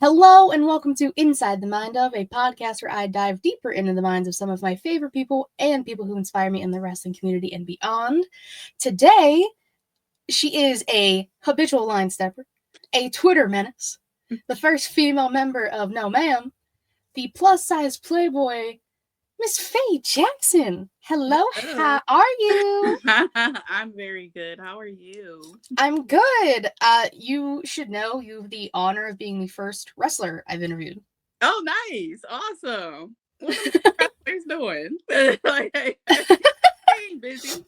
Hello and welcome to Inside the Mind of, a podcast where I dive deeper into the minds of some of my favorite people and people who inspire me in the wrestling community and beyond. Today, she is a habitual line stepper, a Twitter menace, the first female member of No Ma'am, the plus-size playboy, Miss Faye Jackson. Hello, Hello. how are you? I'm very good. How are you? I'm good. You should know you have the honor of being the first wrestler I've interviewed. Oh, nice. Awesome. What are the wrestlers doing? Like, hey, ain't busy.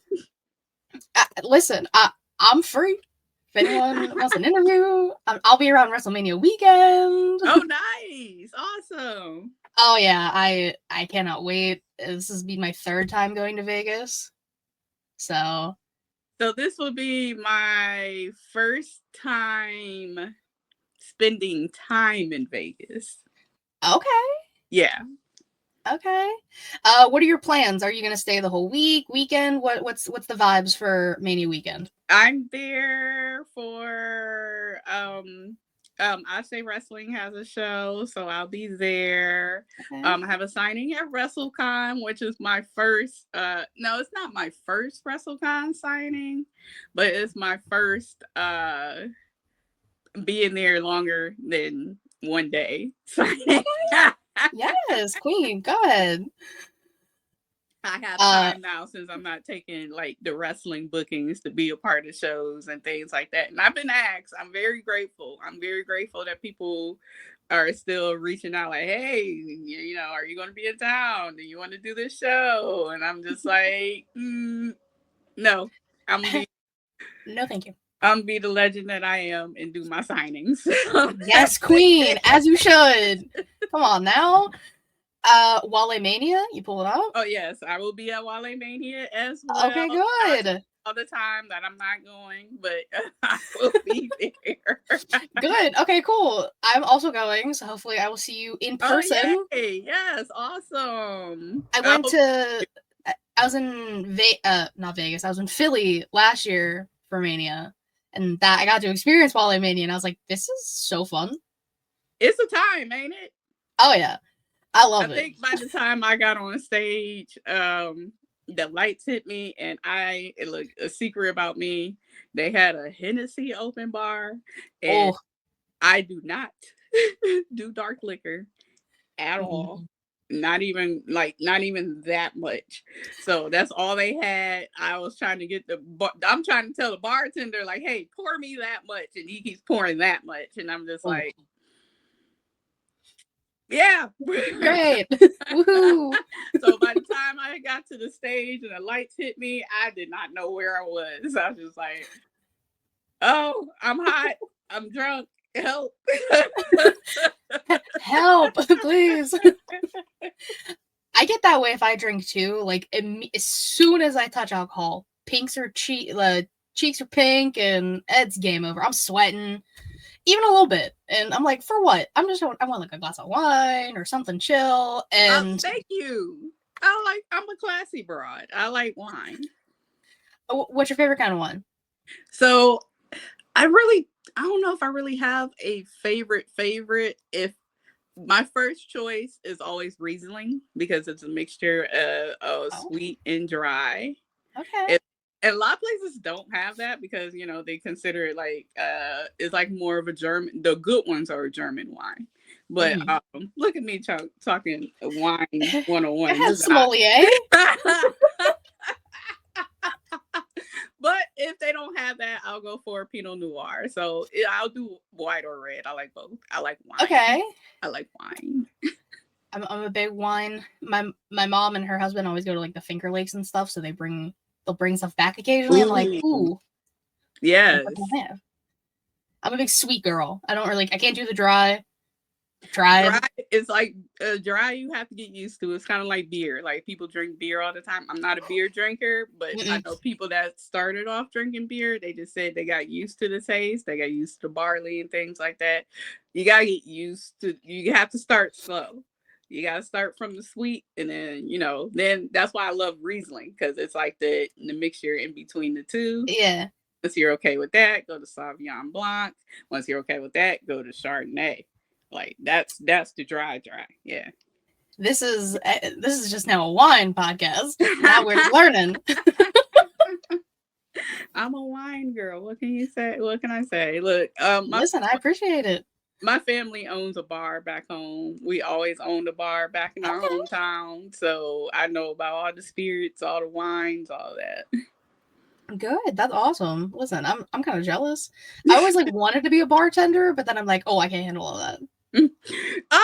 Listen, I'm free. If anyone wants an interview, I'll be around WrestleMania weekend. Oh, nice. Awesome. Oh yeah, I cannot wait. This is be my third time going to Vegas, so So this will be my first time spending time in Vegas. okay, Yeah. okay. What are your plans? Are you gonna stay the whole weekend? What's the vibes for Mania weekend? I'm there for I Say Wrestling has a show, so I'll be there. Okay. I have a signing at WrestleCon, which is my first no, it's not my first WrestleCon signing, but it's my first being there longer than one day signing. Yes, Queen, go ahead. I have time now since I'm not taking like the wrestling bookings to be a part of shows and things like that. And I've been asked. I'm very grateful. I'm very grateful that people are still reaching out like, hey, are you going to be in town? Do you want to do this show? And I'm just like, no, I'm gonna be No, thank you. I'm gonna be the legend that I am and do my signings. Yes, Queen, as you should. Come on now. Wale Mania, you pull it up? Oh yes, I will be at Wale Mania as well. Okay, good. All the time that I'm not going, but I will be there. Good. Okay, cool. I'm also going, so hopefully I will see you in person. Oh, yay. Yes, awesome. I went to I was in not Vegas. I was in Philly last year for Mania, and that I got to experience Wale Mania, and I was like, this is so fun. It's a time, ain't it? Oh yeah. I love it. I think by the time I got on stage, the lights hit me, and look, a secret about me, they had a Hennessy open bar, and I do not do dark liquor at all. Not even that much. So that's all they had. I was trying to get I'm trying to tell the bartender, like, hey, pour me that much, and he keeps pouring that much, and I'm just like, yeah. Great. Woohoo. So by the time I got to the stage and the lights hit me, I did not know where I was. I was just like, oh, I'm hot. I'm drunk. Help. Help, please. I get that way if I drink too. Like, as soon as I touch alcohol, cheeks are pink, and it's game over. I'm sweating. Even a little bit, and I'm like, for what? I want like a glass of wine or something chill. And thank you. I'm a classy broad. I like wine. What's your favorite kind of wine? So, I don't know if I really have a favorite. If my first choice is always Riesling because it's a mixture of sweet and dry. Okay. And a lot of places don't have that because, they consider it like, it's like more of a German, the good ones are a German wine. But look at me talking wine 101. Sommelier. But if they don't have that, I'll go for Pinot Noir. So I'll do white or red. I like both. I like wine. Okay. I like wine. I'm a big wine. My mom and her husband always go to like the Finger Lakes and stuff, so they'll bring stuff back occasionally. I'm like, ooh. Yes. I'm a big sweet girl. I can't do the dry. Dry is like dry you have to get used to. It's kind of like beer. Like people drink beer all the time. I'm not a beer drinker, but I know people that started off drinking beer, they just said they got used to the taste. They got used to barley and things like that. You got to get used to, you have to start slow. You got to start from the sweet, and then, then that's why I love Riesling, because it's like the mixture in between the two. Yeah. Once you're okay with that, go to Sauvignon Blanc. Once you're okay with that, go to Chardonnay. Like that's the dry. Yeah. This is just now a wine podcast. Now we're learning. I'm a wine girl. What can you say? What can I say? Look, Listen, I appreciate it. my family owns a bar back home. We always owned a bar back in our hometown, so I know about all the spirits, all the wines, all that. Good. That's awesome. Listen, I'm kind of jealous. I always like wanted to be a bartender, but then I'm like, oh, I can't handle all that. It's not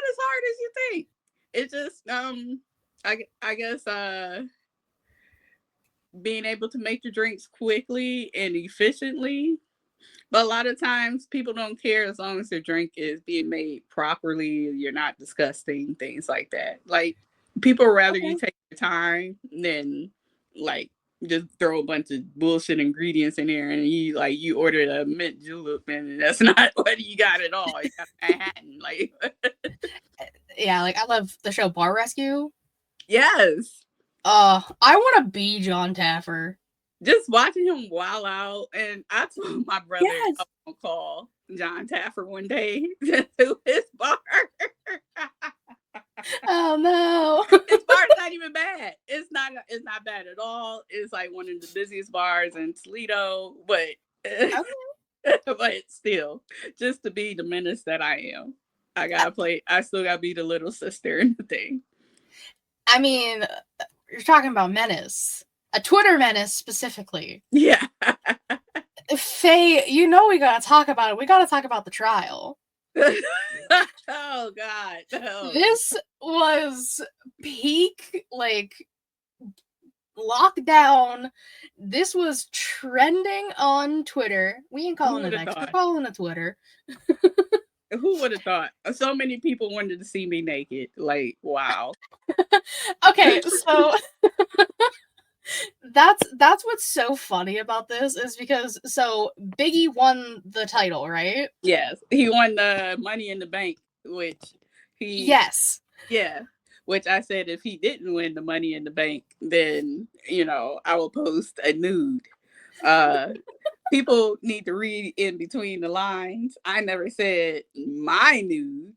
as hard as you think. It's just I guess being able to make your drinks quickly and efficiently. But a lot of times people don't care as long as their drink is being made properly. You're not disgusting, things like that. Like people rather you take your time than like just throw a bunch of bullshit ingredients in there and you ordered a mint julep and that's not what you got at all. You got Manhattan. Like yeah, like I love the show Bar Rescue. Yes. I want to be John Taffer. Just watching him wild out, and I told my brother I was gonna call John Taffer one day to his bar. Oh no, his bar's not even bad. It's not bad at all. It's like one of the busiest bars in Toledo, but but still, just to be the menace that I am, I gotta play. I still gotta be the little sister in the thing. I mean, you're talking about menace. A Twitter menace specifically. Yeah. Faye, you know we gotta talk about it. We gotta talk about the trial. Oh God. No. This was peak like lockdown. This was trending on Twitter. We ain't calling it X, we're calling it Twitter. Who would have thought? So many people wanted to see me naked. Like, wow. Okay, so that's what's so funny about this is because so Biggie won the title, right? Yes, he won the Money in the Bank, which which I said if he didn't win the Money in the Bank, then I will post a nude. People need to read in between the lines. I never said my nude.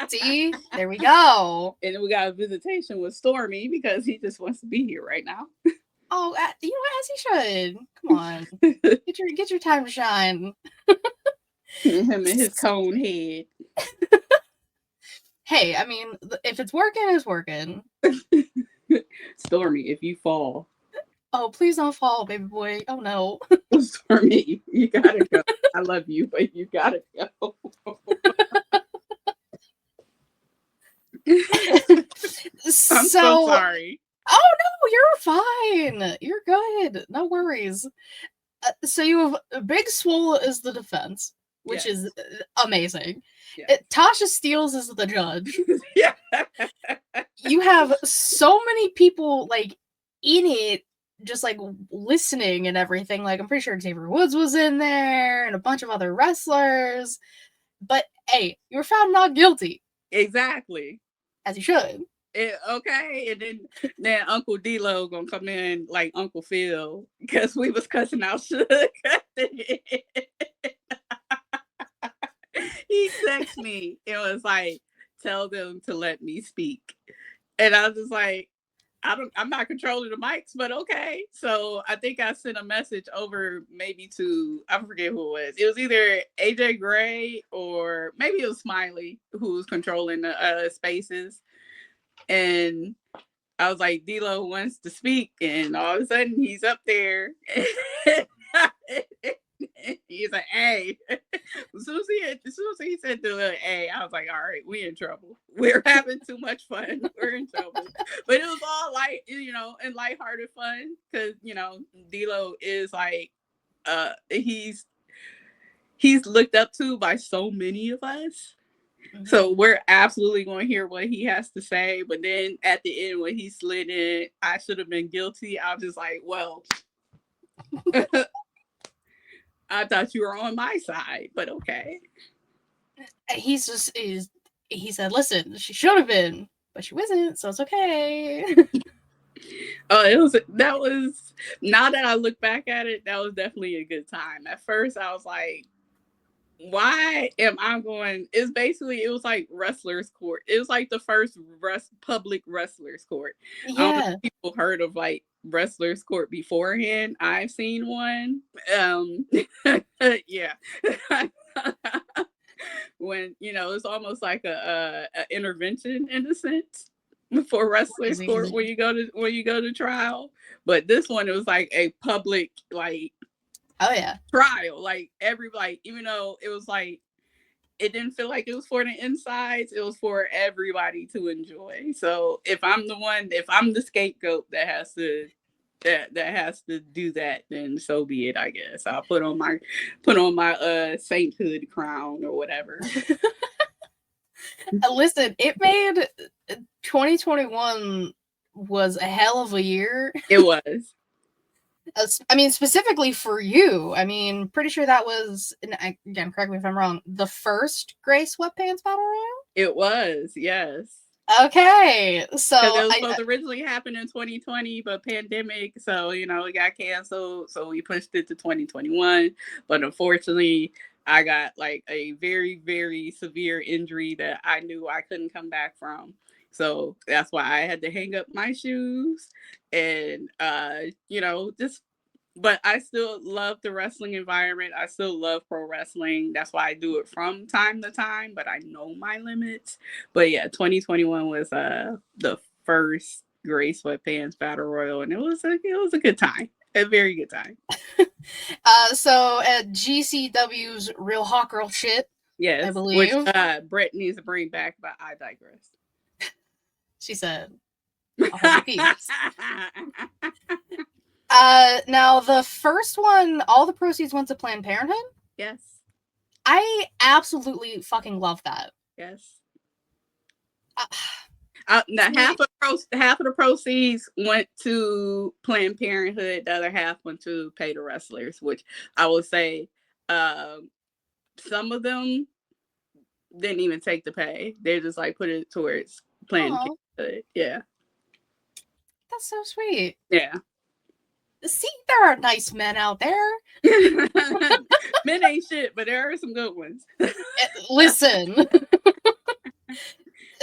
See, there we go. And we got a visitation with Stormy because he just wants to be here right now. Oh, as he should. Come on, get your time to shine. Him and his cone head. Hey, I mean, if it's working, it's working. Stormy, if you fall. Oh, please don't fall, baby boy. Oh no. Stormy, you gotta go. I love you, but you gotta go. I'm so sorry. Oh no, you're fine. You're good. No worries. So you have Big Swole as the defense, which is amazing. Yes. Tasha Steeles is the judge. Yeah. You have so many people like in it, just like listening and everything. Like I'm pretty sure Xavier Woods was in there and a bunch of other wrestlers. But hey, you were found not guilty. Exactly. As you should. Okay, and then Uncle D-Lo gonna come in like Uncle Phil because we was cussing out Suge. He texted me. It was like, tell them to let me speak. And I was just like, I'm not controlling the mics, but okay. So I think I sent a message over maybe to, I forget who it was. It was either AJ Gray or maybe it was Smiley who was controlling the spaces. And I was like, D-Lo wants to speak. And all of a sudden he's up there. He's like, hey. As soon as he said the hey, I was like, all right, we in trouble. We're having too much fun. We're in trouble. But it was all light, and lighthearted fun. Because, D-Lo is like, he's looked up to by so many of us. Mm-hmm. So we're absolutely going to hear what he has to say. But then at the end, when he slid in, I should have been guilty. I was just like, well, I thought you were on my side, but okay. He said, listen, she should have been, but she wasn't, so it's okay. That was, now that I look back at it, that was definitely a good time. At first I was like, why am I going? It's basically, it was like wrestlers court. It was like the first public wrestlers court. I don't know Yeah. if people heard of like wrestlers court beforehand. I've seen one. Yeah. When, it's almost like a intervention in a sense for wrestlers court Crazy. when you go to trial. But this one, it was like a public, like, Oh yeah. trial. Like even though it was like, it didn't feel like it was for the insides, it was for everybody to enjoy. So if I'm the scapegoat that has to do that, then so be it, I guess. I'll put on my sainthood crown or whatever. Listen, it made 2021 was a hell of a year. It was. I mean, specifically for you. I mean, pretty sure that was, and again, correct me if I'm wrong, the first Gray Sweatpants Battle Royale? It was, yes. Okay, so because it was supposed to originally happen in 2020, but pandemic, so it got canceled. So we pushed it to 2021. But unfortunately, I got like a very, very severe injury that I knew I couldn't come back from. So that's why I had to hang up my shoes and just, but I still love the wrestling environment. I still love pro wrestling. That's why I do it from time to time, but I know my limits. But yeah, 2021 was the first Gray Sweatpants Battle Royal, and it was a good time. A very good time. So at GCW's Real Hot Girl shit, yes, I believe. Which Brett needs to bring back, but I digress. She said, I'll hold your peace. Now the first one, all the proceeds went to Planned Parenthood? Yes. I absolutely fucking love that. Yes. Half of the proceeds went to Planned Parenthood. The other half went to pay the wrestlers, which I would say some of them didn't even take the pay. They just like put it towards Planned Parenthood. Yeah. That's so sweet. Yeah. See, there are nice men out there. Men ain't shit, but there are some good ones. Listen.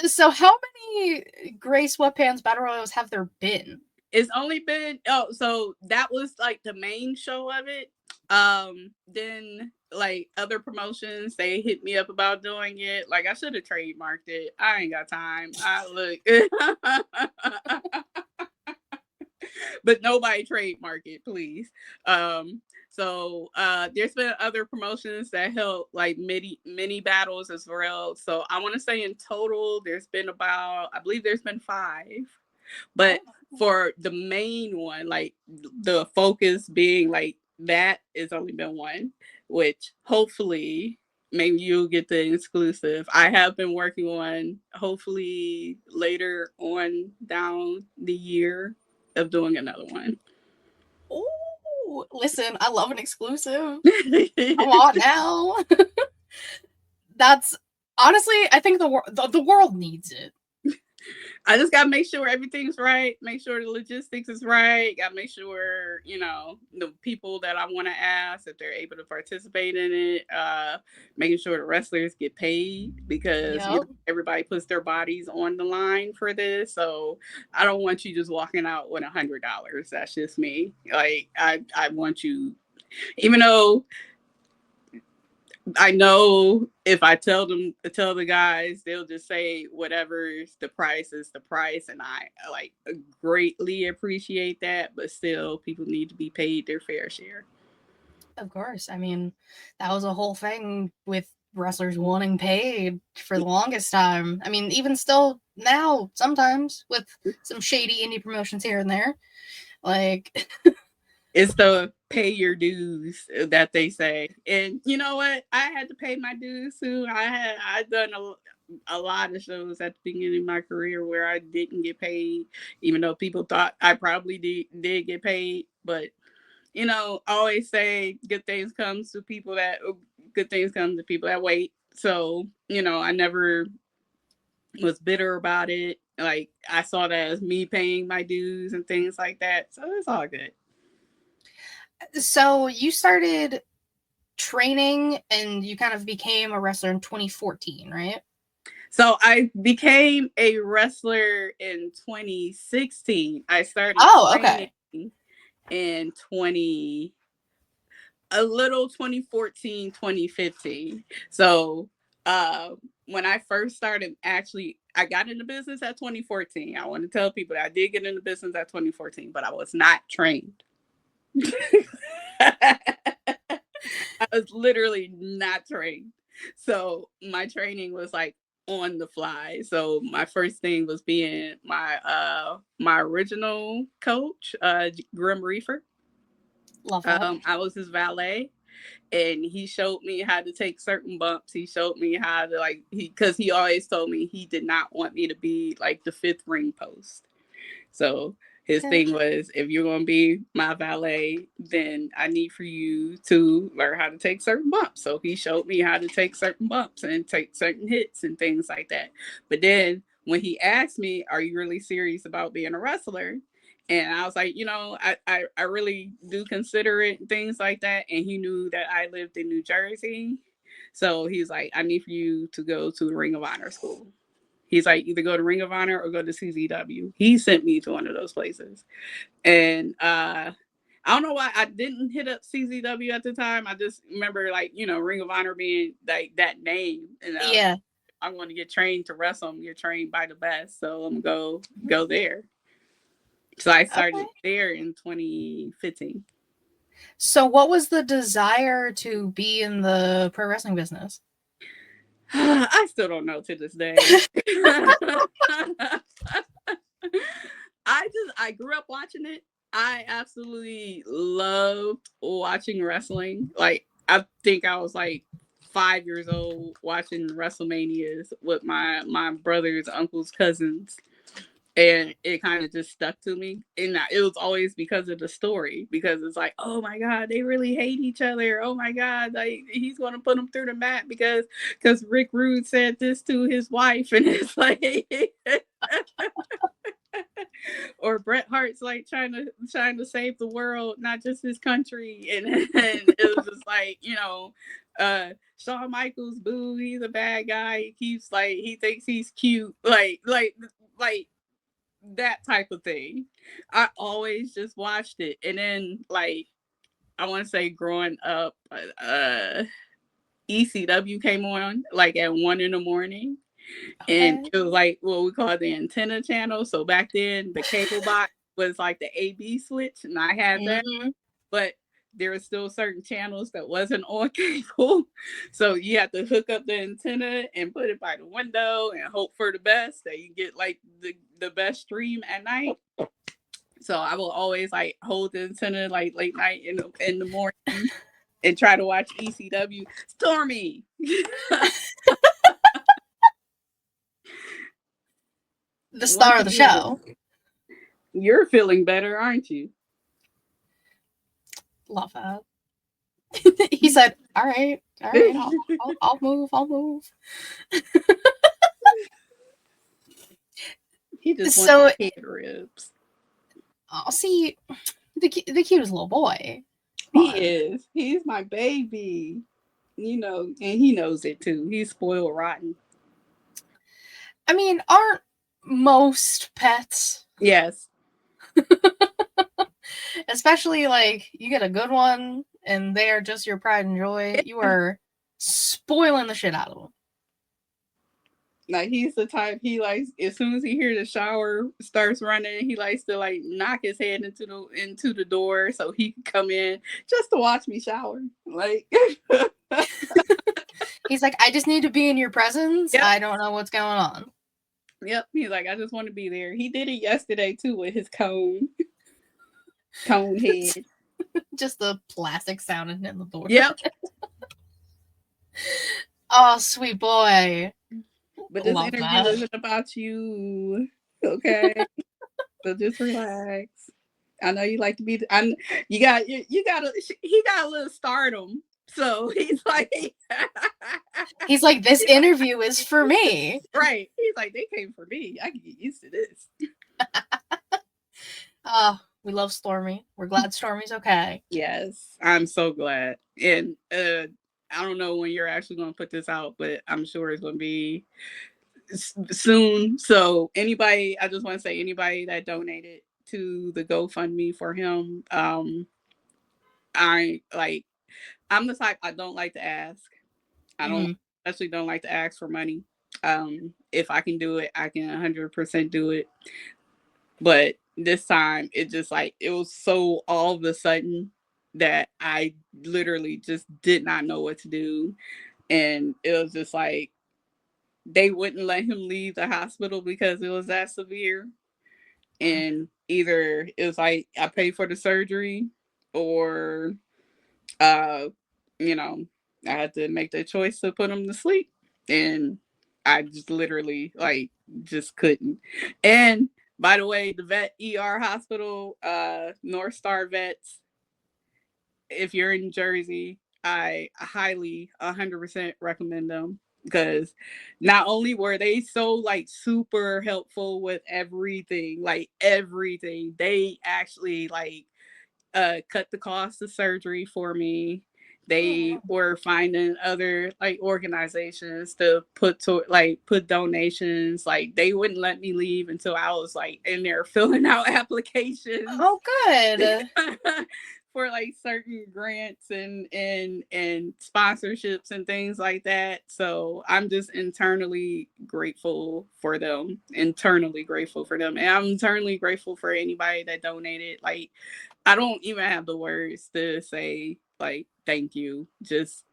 So how many Gray Sweatpants Battle Royals have there been? It's only been, so that was like the main show of it. Then like other promotions, they hit me up about doing it. Like I should have trademarked it. I ain't got time. I look. But nobody trademark it, please. So there's been other promotions that held like mini battles as well. So I want to say in total there's been I believe there's been 5. But for the main one, like the focus being like that, it's only been 1, which hopefully maybe you'll get the exclusive. I have been working on, hopefully later on down the year, of doing another one. Oh, listen, I love an exclusive. Come on now. That's honestly, I think the world needs it. I just gotta make sure everything's right, make sure the logistics is right, gotta make sure, the people that I want to ask, if they're able to participate in it, making sure the wrestlers get paid, because everybody puts their bodies on the line for this. So I don't want you just walking out with $100. That's just me. Like I want you, even though I know if I tell the guys, they'll just say whatever's the price is the price, and I like greatly appreciate that. But still, people need to be paid their fair share. Of course, I mean that was a whole thing with wrestlers wanting paid for the longest time. I mean, even still now, sometimes with some shady indie promotions here and there, like. It's the pay your dues that they say. And you know what? I had to pay my dues too. I'd done a lot of shows at the beginning of my career where I didn't get paid, even though people thought I probably did get paid. But I always say good things come to people that wait. So, I never was bitter about it. Like I saw that as me paying my dues and things like that. So it's all good. So you started training and you kind of became a wrestler in 2014, right? So I became a wrestler in 2016. I started training in 2014, 2015. So when I first started, actually, I got into business at 2014. I want to tell people that I did get into business at 2014, but I was not trained. I was literally not trained. So my training was like on the fly. So my first thing was being my original coach, Grim Reefer. Love that. I was his valet, and he showed me how to take certain bumps. He showed me how to because he always told me he did not want me to be like the fifth ring post. So his thing was, if you're going to be my valet, then I need for you to learn how to take certain bumps. So he showed me how to take certain bumps and take certain hits and things like that. But then when he asked me, are you really serious about being a wrestler? And I was like, I really do consider it, things like that. And he knew that I lived in New Jersey. So he's like, I need for you to go to the Ring of Honor school. He's like, either go to Ring of Honor or go to CZW. He sent me to one of those places. And I don't know why I didn't hit up CZW at the time. I just remember Ring of Honor being like that name. And I'm going to get trained to wrestle. I'm get trained by the best. So I'm going to go there. So I started there in 2015. So what was the desire to be in the pro wrestling business? I still don't know to this day. I grew up watching it. I absolutely loved watching wrestling. Like, I think I was like 5 years old watching WrestleManias with my brothers, uncles, cousins. And it kind of just stuck to me. And it was always because of the story, because it's like, oh my God, they really hate each other. Oh my God, like he's going to put them through the mat because Rick Rude said this to his wife. And it's like, or Bret Hart's like trying to save the world, not just his country. And it was just like, Shawn Michaels, boo, he's a bad guy. He keeps he thinks he's cute. Like that type of thing. I always just watched it. And then I want to say growing up, ECW came on at 1 a.m. And it was what we call the antenna channel. So back then the cable box was like the AB switch, and I had that. But there were still certain channels that wasn't on cable. So you have to hook up the antenna and put it by the window and hope for the best that you get the best stream at night. So I will always hold the antenna late night in the morning and try to watch ECW. Stormy. The star of the show. You're feeling better, aren't you? Love that. He said, all right, I'll move. He just wants head ribs. Oh, see, the cutest little boy. He is. He's my baby. And he knows it too. He's spoiled rotten. I mean, aren't most pets? Yes. Especially you get a good one and they are just your pride and joy. You are spoiling the shit out of them. He's the type, he likes, as soon as he hears the shower starts running, he likes to knock his head into the door so he can come in just to watch me shower. He's like, I just need to be in your presence. Yep. I don't know what's going on. Yep. He's like, I just want to be there. He did it yesterday too with his cone head. Just the plastic sounding in the door. Yep. Oh, sweet boy. But this interview isn't about you, okay? So just relax. I know you like to be. He got a little stardom, so he's like, this interview is for me, right? He's like, they came for me. I can get used to this. Oh, we love Stormy. We're glad Stormy's okay. Yes, I'm so glad. And I don't know when you're actually going to put this out, but I'm sure it's going to be soon. So anybody, I just want to say anybody that donated to the GoFundMe for him, I'm the type, I don't like to ask. I don't especially don't like to ask for money. If I can do it, I can 100% do it. But this time, it just it was so all of a sudden that I literally just did not know what to do, and it was just they wouldn't let him leave the hospital because it was that severe. And either it was I paid for the surgery, or uh, you know, I had to make the choice to put him to sleep. And I just literally just couldn't. And by the way, the vet ER hospital, North Star Vets, if you're in Jersey, I highly 100% recommend them, because not only were they so super helpful with everything, they actually cut the cost of surgery for me. They were finding other organizations to put donations. They wouldn't let me leave until I was in there filling out applications. Oh, good. For certain grants and sponsorships and things like that. So I'm just internally grateful for them. And I'm internally grateful for anybody that donated. I don't even have the words to say thank you. Just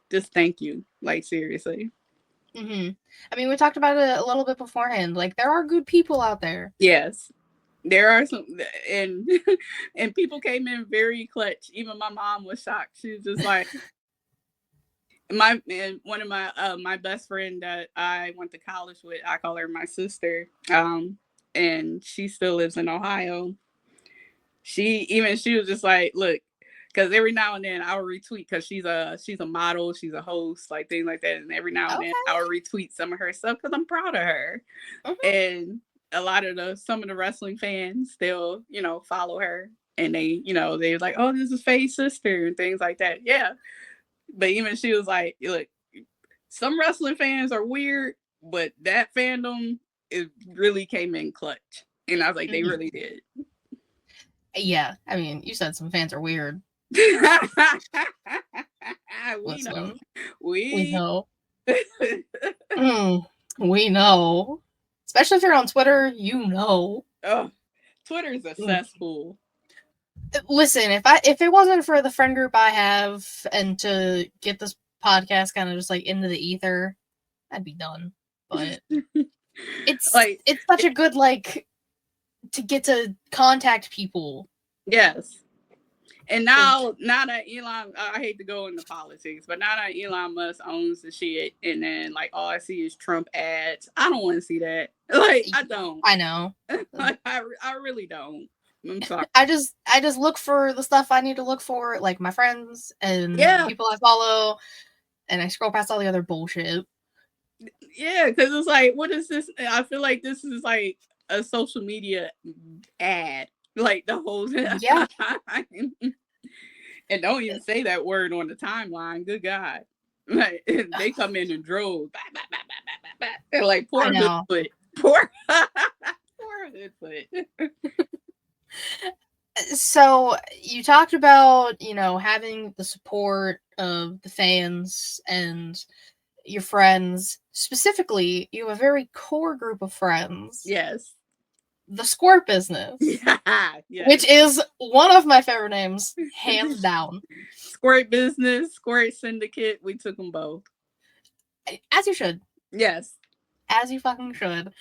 just thank you. Seriously. I mean, we talked about it a little bit beforehand. There are good people out there. Yes. There are some, and and people came in very clutch. Even my mom was shocked. She was just one of my best friend that I went to college with, I call her my sister. And she still lives in Ohio. She was just look, because every now and then I'll retweet, because she's a model, she's a host, things like that, and every now and then I'll retweet some of her stuff because I'm proud of her. And a lot of some of the wrestling fans, they'll follow her, and they're like, oh, this is Faye's sister and things like that. Yeah. But even she was like, look, some wrestling fans are weird, but that fandom, it really came in clutch. And I was like, they really did. Yeah, I mean, you said some fans are weird. We know. We know. We know. Especially if you're on Twitter, you know. Oh, Twitter's a cesspool. Listen, if it wasn't for the friend group I have and to get this podcast kind of just into the ether, I'd be done. But it's such a good to get to contact people. Yes. And now that Elon, I hate to go into politics, but now that Elon Musk owns the shit, and then all I see is Trump ads, I don't want to see that. I don't. I know. I really don't. I'm sorry. I just look for the stuff I need to look for, my friends and people I follow, and I scroll past all the other bullshit. Yeah, because it's what is this? I feel like this is a social media ad, the whole time. Yeah. And don't even say that word on the timeline. Good God. They come in and drove. They're poor Hoodfoot. Poor Hoodfoot. So you talked about, having the support of the fans and your friends. Specifically, you have a very core group of friends. Yes. The Squirt Business. Yeah. Which is one of my favorite names, hands down. Squirt Business, Squirt Syndicate, we took them both. As you should. Yes. As you fucking should.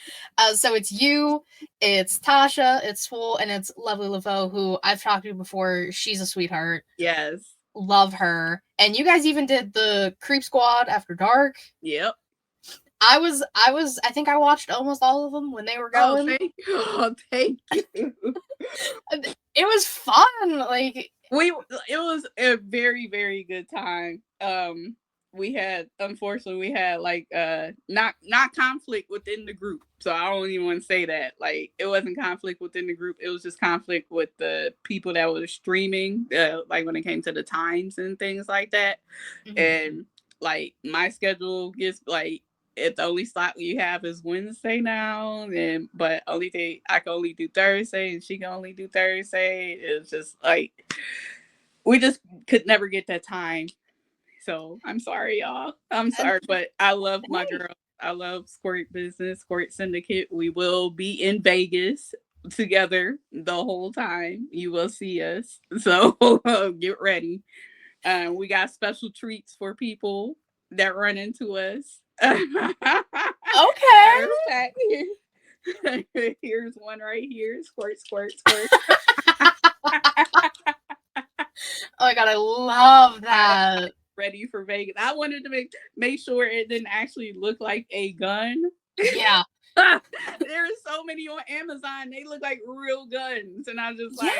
So it's you, it's Tasha, it's Swole, and it's Lovely Laveau, who I've talked to before. She's a sweetheart. Yes. Love her. And you guys even did the Creep Squad After Dark. Yep. I think I watched almost all of them when they were going. Oh, thank you. It was fun. It was a very, very good time. unfortunately we had like not conflict within the group. So I don't even want to say that. Like it wasn't conflict within the group. It was just conflict with the people that were streaming, like when it came to the times and things like that. Mm-hmm. And like my schedule gets like, if the only slot you have is Wednesday now, and but only thing I can only do Thursday and she can only do Thursday. It's just like we just could never get that time. So I'm sorry, y'all. I'm sorry, but I love my girl. I love Squirt Business, Squirt Syndicate. We will be in Vegas together the whole time. You will see us. So get ready. We got special treats for people that run into us. Okay. Here's one right here. Squirt, squirt, squirt. Oh my God, I love that. Ready for Vegas. I wanted to make sure it didn't actually look like a gun. Yeah. There's so many on Amazon. They look like real guns. And I was just like,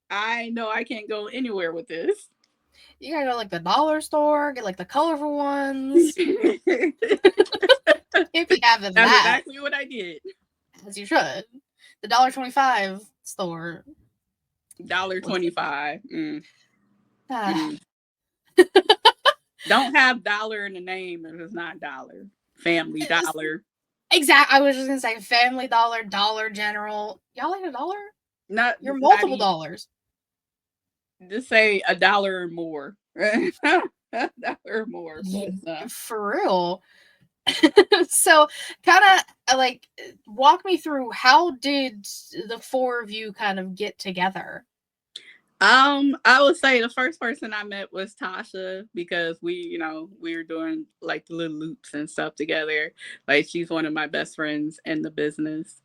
I know I can't go anywhere with this. You gotta go like the dollar store, get like the colorful ones. If you have that. That's exactly what I did. As you should. The $1.25 store. $1.25. Don't have dollar in the name if it's not dollar. Family Dollar. Exactly. I was just gonna say Family Dollar, Dollar General. Y'all like a dollar? Not you're multiple dollars. Just say $1 or more. $1 or more. For real. So kind of like walk me through, how did the four of you kind of get together? I would say the first person I met was Tasha, because we were doing like the little loops and stuff together. Like she's one of my best friends in the business.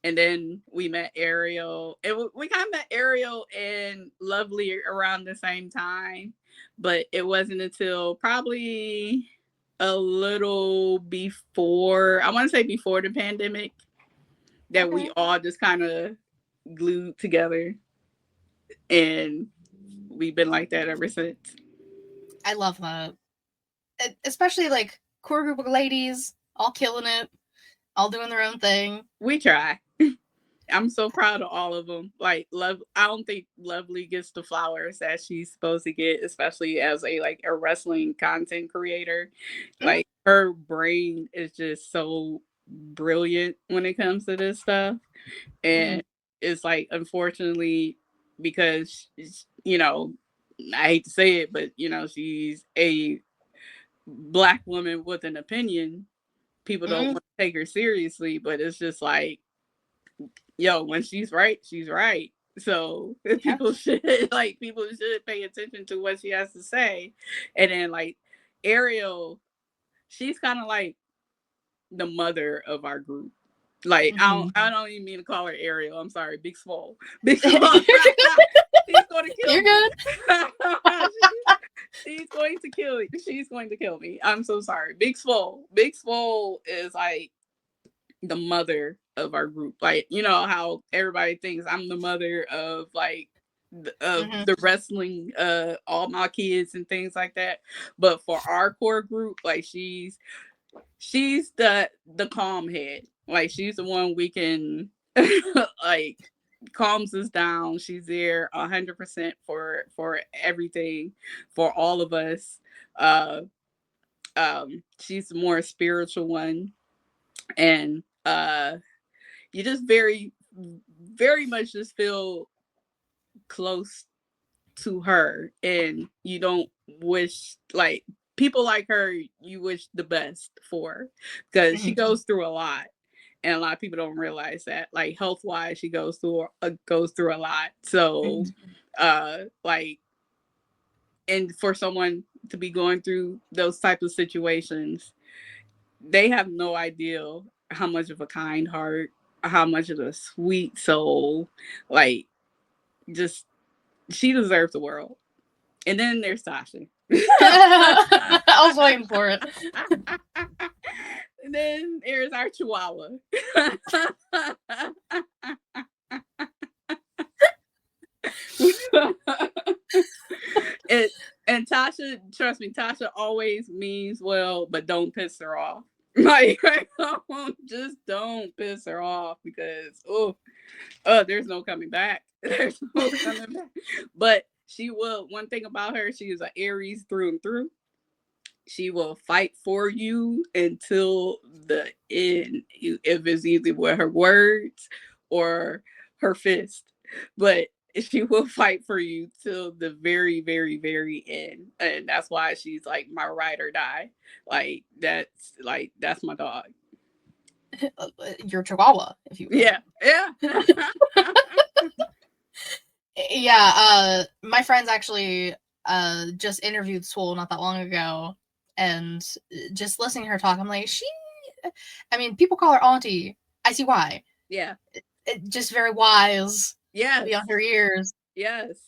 And then we met Ariel. We kind of met Ariel and Lovely around the same time, but it wasn't until probably a little before, I want to say before the pandemic, that we all just kind of glued together. And we've been like that ever since. I love that. Especially like core group of ladies, all killing it, all doing their own thing. We try. I'm so proud of all of them. Like I don't think Lovely gets the flowers that she's supposed to get, especially as a wrestling content creator. Like her brain is just so brilliant when it comes to this stuff. And it's like, unfortunately, because I hate to say it, but she's a Black woman with an opinion. People don't want to take her seriously, but it's just like, yo, when she's right, she's right. So people should pay attention to what she has to say. And then like Ariel, she's kind of like the mother of our group. Like I don't even mean to call her Ariel. I'm sorry, Big Swole. Big Swole. She's going to kill me. Good. She's going to kill you. She's going to kill me. I'm so sorry. Big Swole. Big Swole is like the mother of our group. Like, you know how everybody thinks I'm the mother of like the wrestling, all my kids and things like that. But for our core group, like she's the calm head. Like she's the one we can like calms us down. She's there 100% for everything, for all of us. She's the more spiritual one, and you just very, very much just feel close to her, and you don't wish like people like her, you wish the best for, because she goes through a lot. And a lot of people don't realize that, like health wise, she goes through a lot. So, like, and for someone to be going through those type of situations, they have no idea how much of a kind heart, how much of a sweet soul, like, just she deserves the world. And then there's Tasha. I was waiting for it. And then there's our Chihuahua. And Tasha, trust me, Tasha always means well, but don't piss her off. Like, just don't piss her off because there's no coming back. There's no coming back. But she will. One thing about her, she is an Aries through and through. She will fight for you until the end, if it's either with her words or her fist. But she will fight for you till the very, very, very end. And that's why she's like my ride or die. That's my dog. Your Chihuahua, if you will. Yeah. Yeah. My friends actually just interviewed Swole not that long ago, and just listening to her talk, I'm like, people call her auntie. I see why. Yeah. Just very wise. Yes. Beyond her years. Yes.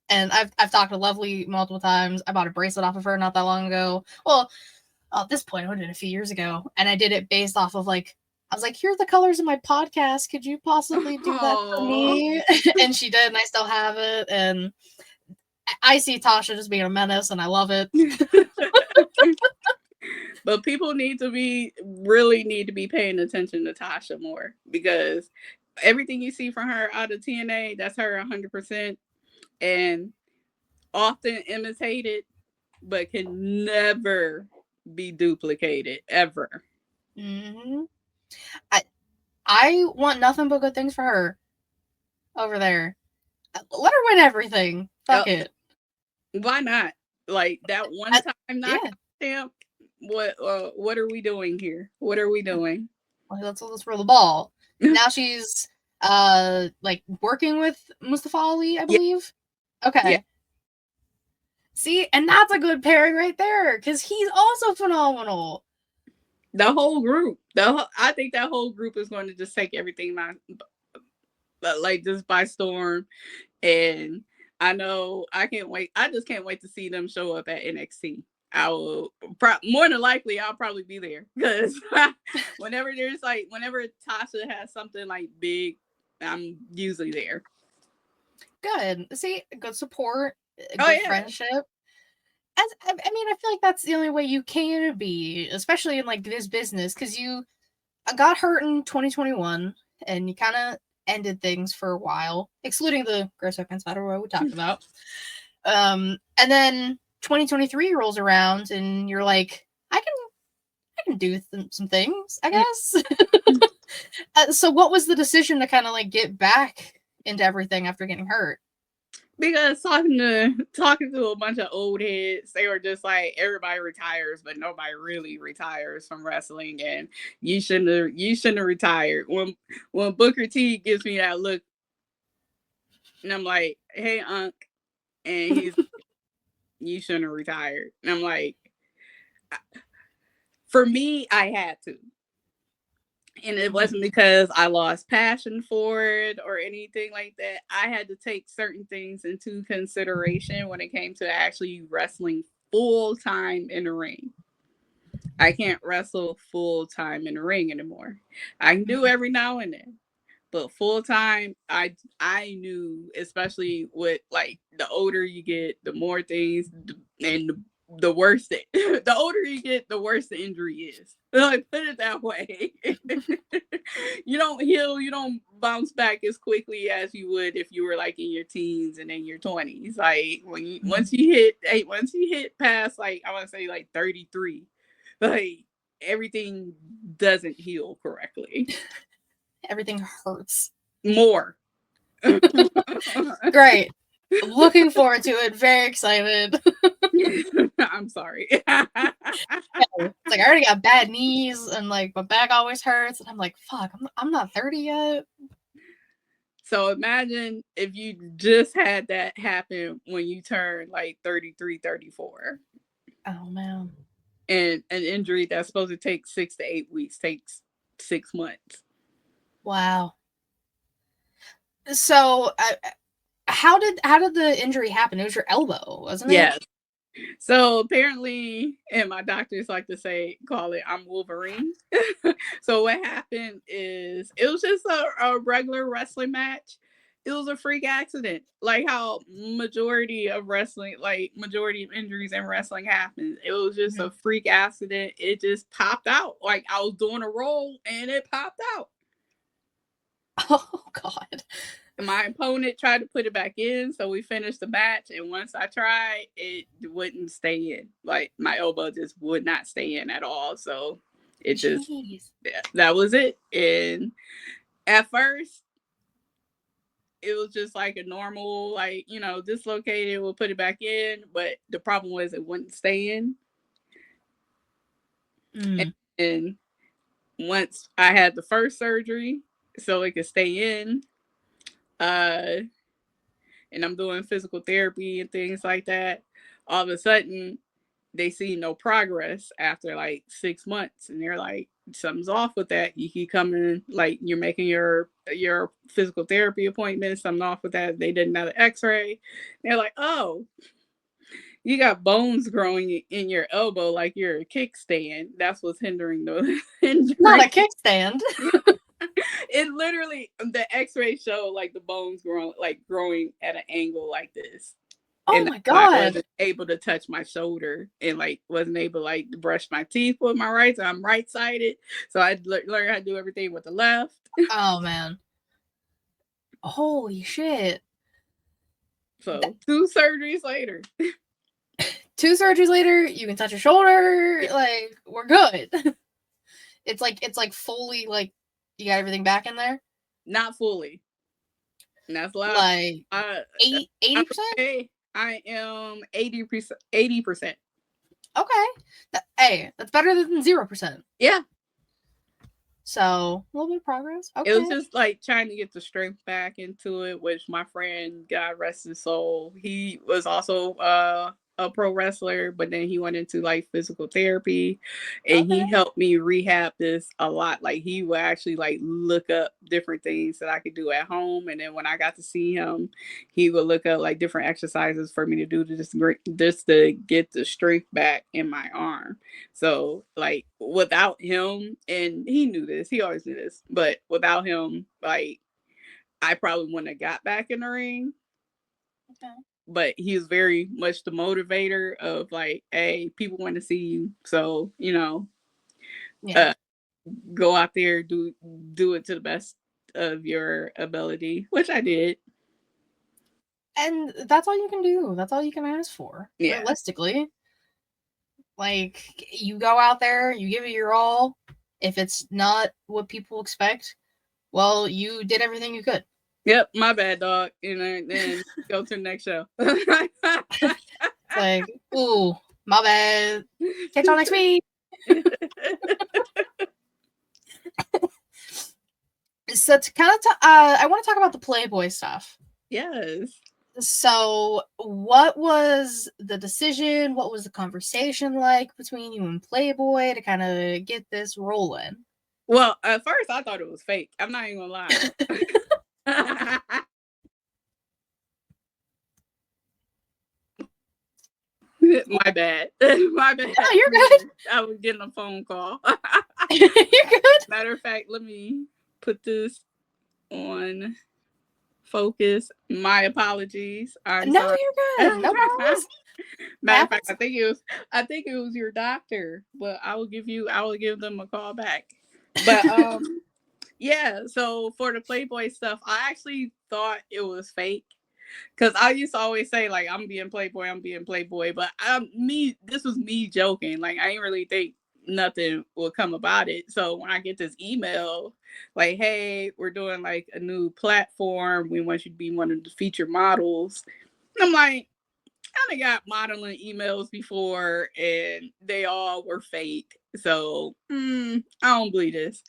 And I've talked to Lovely multiple times. I bought a bracelet off of her not that long ago. Well, at this point, it would have been a few years ago. And I did it based off of I was like, here are the colors of my podcast. Could you possibly do that for me? And she did, and I still have it. And I see Tasha just being a menace, and I love it. But people really need to be paying attention to Tasha more, because everything you see from her out of TNA, that's her 100%, and often imitated, but can never be duplicated ever. Mm-hmm. I want nothing but good things for her over there. Let her win everything. Fuck it. Why not? Like that one time knockout stamp. What are we doing here? What are we doing? Well, let's roll the ball. Now she's working with Mustafa Ali, I believe. Yeah. Okay. Yeah. See, and that's a good pairing right there, because he's also phenomenal. The whole group. I think that whole group is going to just take everything just by storm. And I know I can't wait. I just can't wait to see them show up at NXT. I will more than likely I'll probably be there, because whenever Tasha has something like big, I'm usually there. Good. See, good support, good friendship. I feel like that's the only way you can be, especially in this business, because you got hurt in 2021 and you kind of ended things for a while, excluding the Gross Weapons Battle Royal we talked about. And then 2023 rolls around and you're like, I can do some things, I guess. So what was the decision to kind of get back into everything after getting hurt? Because talking to a bunch of old heads, they were just like, everybody retires, but nobody really retires from wrestling, and you shouldn't have retired. When Booker T gives me that look, and I'm like, hey, Unc, and he's you shouldn't have retired. And I'm like, for me, I had to. And it wasn't because I lost passion for it or anything like that. I had to take certain things into consideration when it came to actually wrestling full time in the ring. I can't wrestle full time in the ring anymore. I can do every now and then, but full time, I knew, especially with the older you get, the more things, and the worse the older you get, the worse the injury is. Put it that way. You don't heal, you don't bounce back as quickly as you would if you were in your teens and in your 20s. Once you hit past I want to say 33, everything doesn't heal correctly. Everything hurts more. Great. Looking forward to it. Very excited. I'm sorry. It's I already got bad knees and my back always hurts, and I'm like, fuck, I'm not 30 yet. So imagine if you just had that happen when you turn 33, 34. Oh man. And an injury that's supposed to take 6 to 8 weeks takes 6 months. Wow. So how did the injury happen? It was your elbow, wasn't it? Yes. So apparently, and my doctors like to call it, I'm Wolverine. So what happened is, it was just a regular wrestling match. it was a freak accident. Like how majority of wrestling, like majority of injuries in wrestling happens. It was just a freak accident. It just popped out. Like I was doing a roll and it popped out. Oh God. My opponent tried to put it back in, so we finished the match. And once I tried, it wouldn't stay in. Like my elbow just would not stay in at all. So it just, that was it. And at first, it was just like a normal, like, you know, dislocated, we'll put it back in. But the problem was it wouldn't stay in. And once I had the first surgery, so it could stay in, and I'm doing physical therapy and things like that, all of a sudden they see no progress after like 6 months, and they're like, something's off with that. You keep coming, like you're making your physical therapy appointment, something off with that. They did another x-ray. They're like, oh, you got bones growing in your elbow like you're a kickstand. That's what's hindering the injury. Not a kickstand. It literally, the x-ray showed like the bones growing at an angle like this. Oh and my God. I wasn't able to touch my shoulder and like wasn't able to like brush my teeth with my right. So I'm right-sided. So I learned how to do everything with the left. Oh man. Holy shit. So 2 surgeries later. 2 surgeries later, you can touch your shoulder. Like, we're good. It's like fully, like, you got everything back in there? Not fully. And that's loud. Like 80%? I am 80%. Okay. Hey, that's better than 0%. Yeah. So, a little bit of progress. Okay. It was just like trying to get the strength back into it, which my friend, God rest his soul, he was also a pro wrestler, but then he went into like physical therapy, and he helped me rehab this a lot. Like he would actually like look up different things that I could do at home, and then when I got to see him, he would look up like different exercises for me to do to just to get the strength back in my arm. So like without him, and he knew this, he always knew this, but without him, like I probably wouldn't have got back in the ring. Okay. But he's very much the motivator of like, hey, people want to see you. So, you know, go out there, do it to the best of your ability, which I did. And that's all you can do. That's all you can ask for. Yeah. Realistically. Like, you go out there, you give it your all. If it's not what people expect, well, you did everything you could. Yep, my bad, dog. You know, then go to the next show. Like, ooh, my bad. Catch y'all next week. So to kind of, I want to talk about the Playboy stuff. Yes. So, what was the decision? What was the conversation like between you and Playboy to kind of get this rolling? Well, at first I thought it was fake. I'm not even gonna lie. My bad. My bad. No, you're good. I was getting a phone call. You're good. Matter of fact, let me put this on focus. My apologies. I'm sorry. You're good. No problem. Matter of fact, I think it was your doctor, but I will give them a call back. But yeah, so for the Playboy stuff, I actually thought it was fake. Because I used to always say, like, I'm being Playboy. But this was me joking. Like, I didn't really think nothing would come about it. So when I get this email, like, hey, we're doing, like, a new platform. We want you to be one of the featured models. And I'm like, I got modeling emails before, and they all were fake. So, I don't believe this.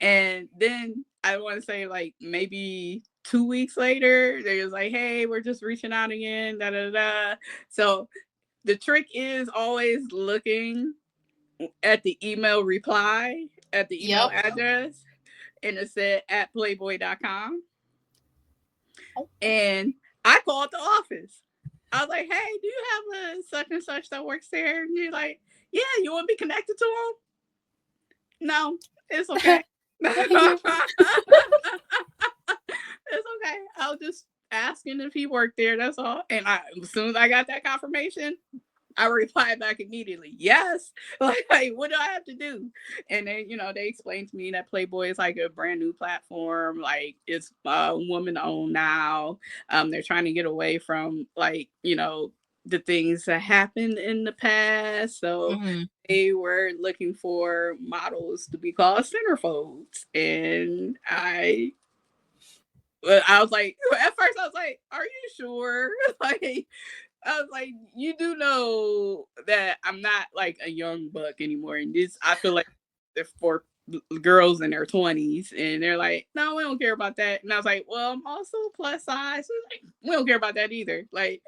And then I want to say, like, maybe 2 weeks later, they was like, hey, we're just reaching out again, da da da. So the trick is always looking at the email reply, at the email address, and it said at playboy.com. And I called the office. I was like, hey, do you have a such and such that works there? And you're like, yeah, you want to be connected to him? No, it's okay. It's okay. I was just asking if he worked there. That's all. And as soon as I got that confirmation, I replied back immediately, yes. Like, what do I have to do? And then, they explained to me that Playboy is like a brand new platform. Like, it's woman owned now. They're trying to get away from, like, the things that happened in the past. So they were looking for models to be called centerfolds. And I was like, at first I was like, are you sure? Like, I was like, you do know that I'm not like a young buck anymore. And this, I feel like they're for girls in their 20s. And they're like, no, we don't care about that. And I was like, well, I'm also plus size. So like, we don't care about that either. Like,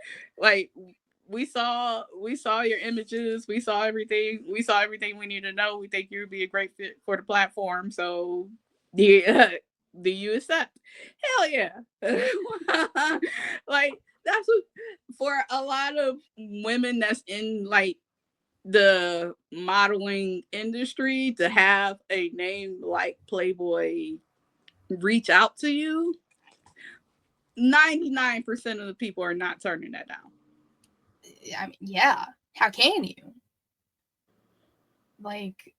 we saw your images. We saw everything. We saw everything we need to know. We think you would be a great fit for the platform. So, yeah, do you accept? Hell yeah. Like, that's what, for a lot of women that's in like the modeling industry, to have a name like Playboy reach out to you, 99% of the people are not turning that down. I mean, yeah. How can you? Like,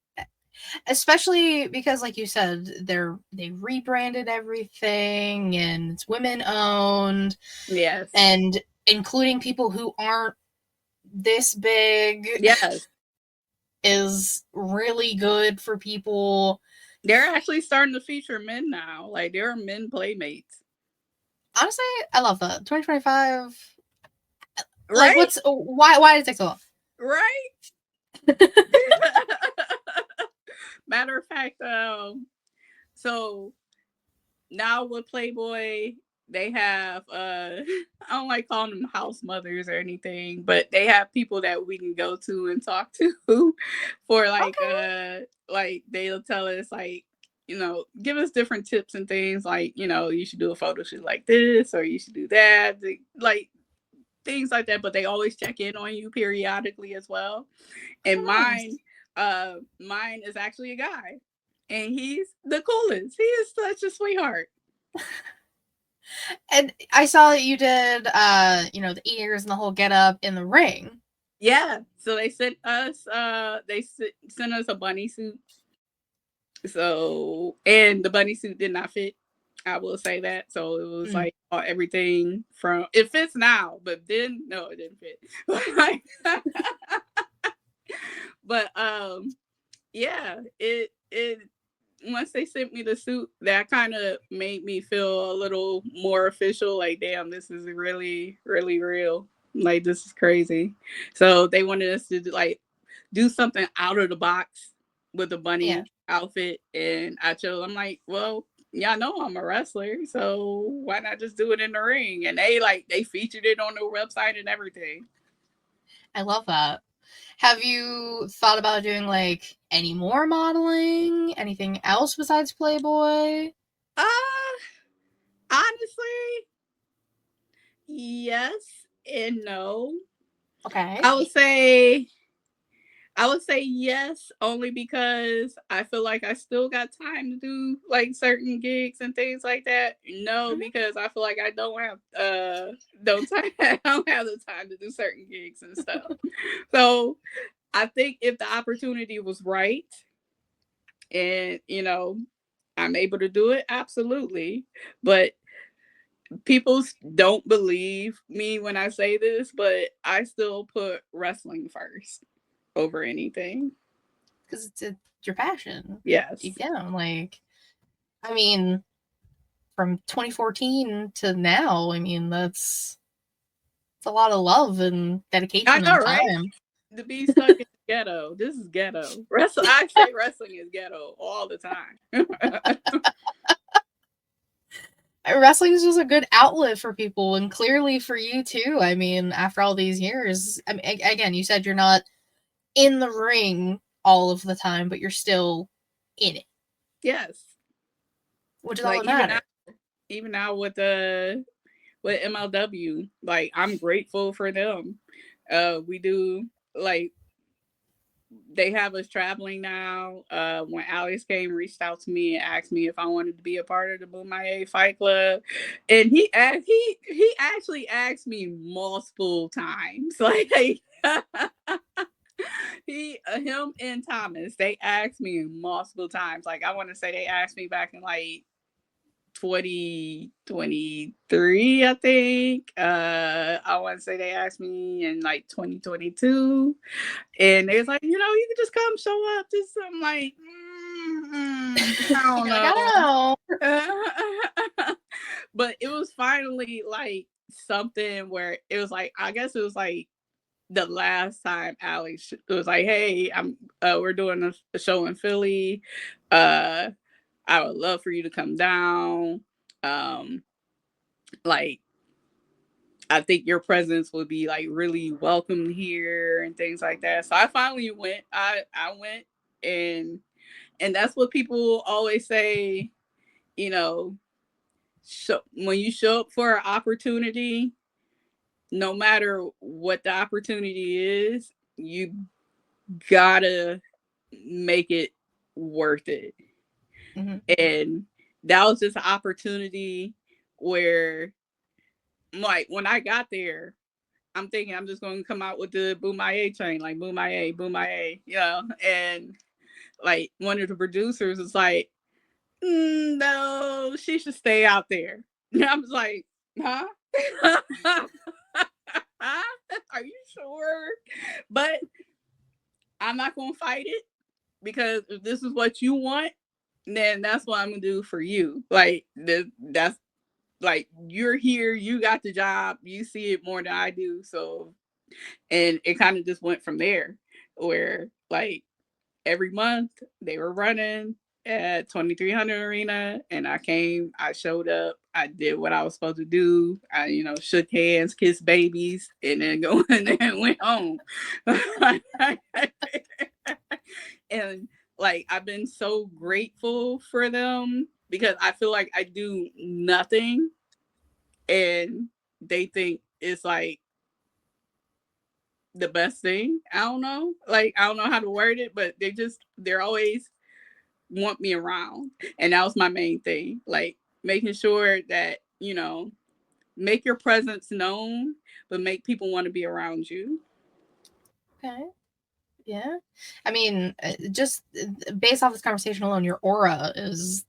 especially because, like you said, they rebranded everything and it's women owned. Yes. And including people who aren't this big. Yes. Is really good for people. They're actually starting to feature men now. Like, there are men playmates. Honestly, I love that. 2025. Right? Like, why did it take so long? Right? Matter of fact, so now with Playboy, they have I don't like calling them house mothers or anything, but they have people that we can go to and talk to for like like they'll tell us like, give us different tips and things like, you should do a photo shoot like this or you should do that, like things like that, but they always check in on you periodically as well. And mine is actually a guy. And he's the coolest. He is such a sweetheart. And I saw that you did, the ears and the whole get up in the ring. Yeah. So they sent us, sent us a bunny suit. So, and the bunny suit did not fit. I will say that. So it was like everything from, it fits now, but then no, it didn't fit. But yeah, it once they sent me the suit, that kind of made me feel a little more official. Like, damn, this is really, really real. Like, this is crazy. So they wanted us to do something out of the box with a bunny outfit, and I'm like, well, y'all know I'm a wrestler, so why not just do it in the ring? And they featured it on their website and everything. I love that. Have you thought about doing like any more modeling? Anything else besides Playboy? Honestly, yes and no. Okay. I would say yes, only because I feel like I still got time to do like certain gigs and things like that. No, because I feel like I don't have I don't have the time to do certain gigs and stuff. So I think if the opportunity was right and I'm able to do it, absolutely. But people don't believe me when I say this, but I still put wrestling first over anything. Because it's your passion. Yes. Deep down. Like, I mean, from 2014 to now, I mean, it's a lot of love and dedication and time. Right? To be stuck in the ghetto. This is ghetto. I say wrestling is ghetto all the time. Wrestling is just a good outlet for people, and clearly for you too. I mean, after all these years, I mean, again, you said you're not in the ring all of the time, but you're still in it. Yes. Which is all that matters. Even now with MLW, like, I'm grateful for them. We do like they have us traveling now. When Alex came, reached out to me and asked me if I wanted to be a part of the Boomaye Fight Club, and he actually asked me multiple times, like him and Thomas, they asked me multiple times. Like I want to say they asked me back in like 2023, I think. I want to say they asked me in like 2022, and they was like, you can just come show up. Just I'm like, I don't Like, I know. But it was finally like something where it was like, I guess it was like the last time Alex was like, "Hey, we're doing a show in Philly. Uh, I would love for you to come down. Um, like, I think your presence would be like really welcome here and things like that." So I finally went. I went, and that's what people always say. You know, when you show up for an opportunity, no matter what the opportunity is, you gotta make it worth it. Mm-hmm. And that was just an opportunity where, like, when I got there, I'm thinking I'm just going to come out with the Boomaye train, like Boomaye, Boomaye, and like one of the producers was like, no, she should stay out there. And I was like, huh? Are you sure? But I'm not going to fight it, because if this is what you want, then that's what I'm gonna do for you. Like that's like, you're here, you got the job, you see it more than I do. So, and it kind of just went from there, where like every month they were running at 2300 Arena, and I showed up, I did what I was supposed to do. I, shook hands, kissed babies, and then go in there and went home. And like, I've been so grateful for them, because I feel like I do nothing and they think it's like the best thing. I don't know. Like, I don't know how to word it, but they're always want me around. And that was my main thing. Like, making sure that, make your presence known, but make people want to be around you. Okay. Yeah. I mean, just based off this conversation alone, your aura is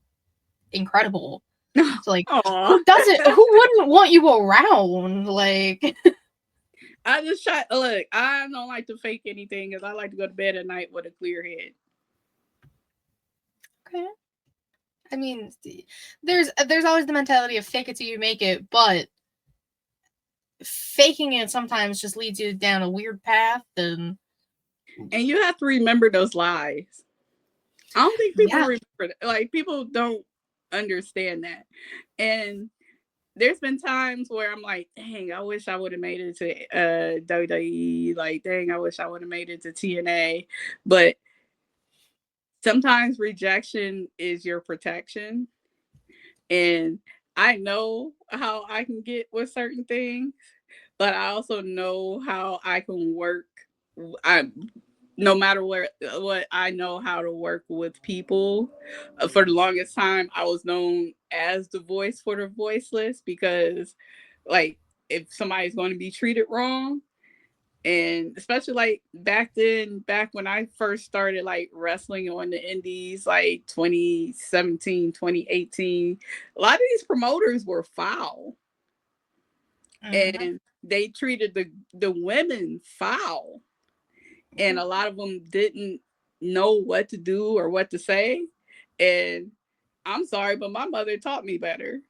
incredible. So, like, Aw. who wouldn't want you around? Like, I just try. Look, I don't like to fake anything, because I like to go to bed at night with a clear head. okay. I mean, there's always the mentality of fake it till you make it, but faking it sometimes just leads you down a weird path. And you have to remember those lies. I don't think people yeah. remember that. Like, people don't understand that. And there's been times where I'm like, dang, I wish I would have made it to WWE. Like, dang, I wish I would have made it to TNA. But sometimes rejection is your protection. And I know how I can get with certain things, but I also know how I can work. I No matter what, I know how to work with people. For the longest time, I was known as the voice for the voiceless, because, like, if somebody's going to be treated wrong, and especially like back then, back when I first started like wrestling on the indies, like 2017, 2018, a lot of these promoters were foul, Mm-hmm. and they treated the women foul, and a lot of them didn't know what to do or what to say. And I'm sorry, but my mother taught me better.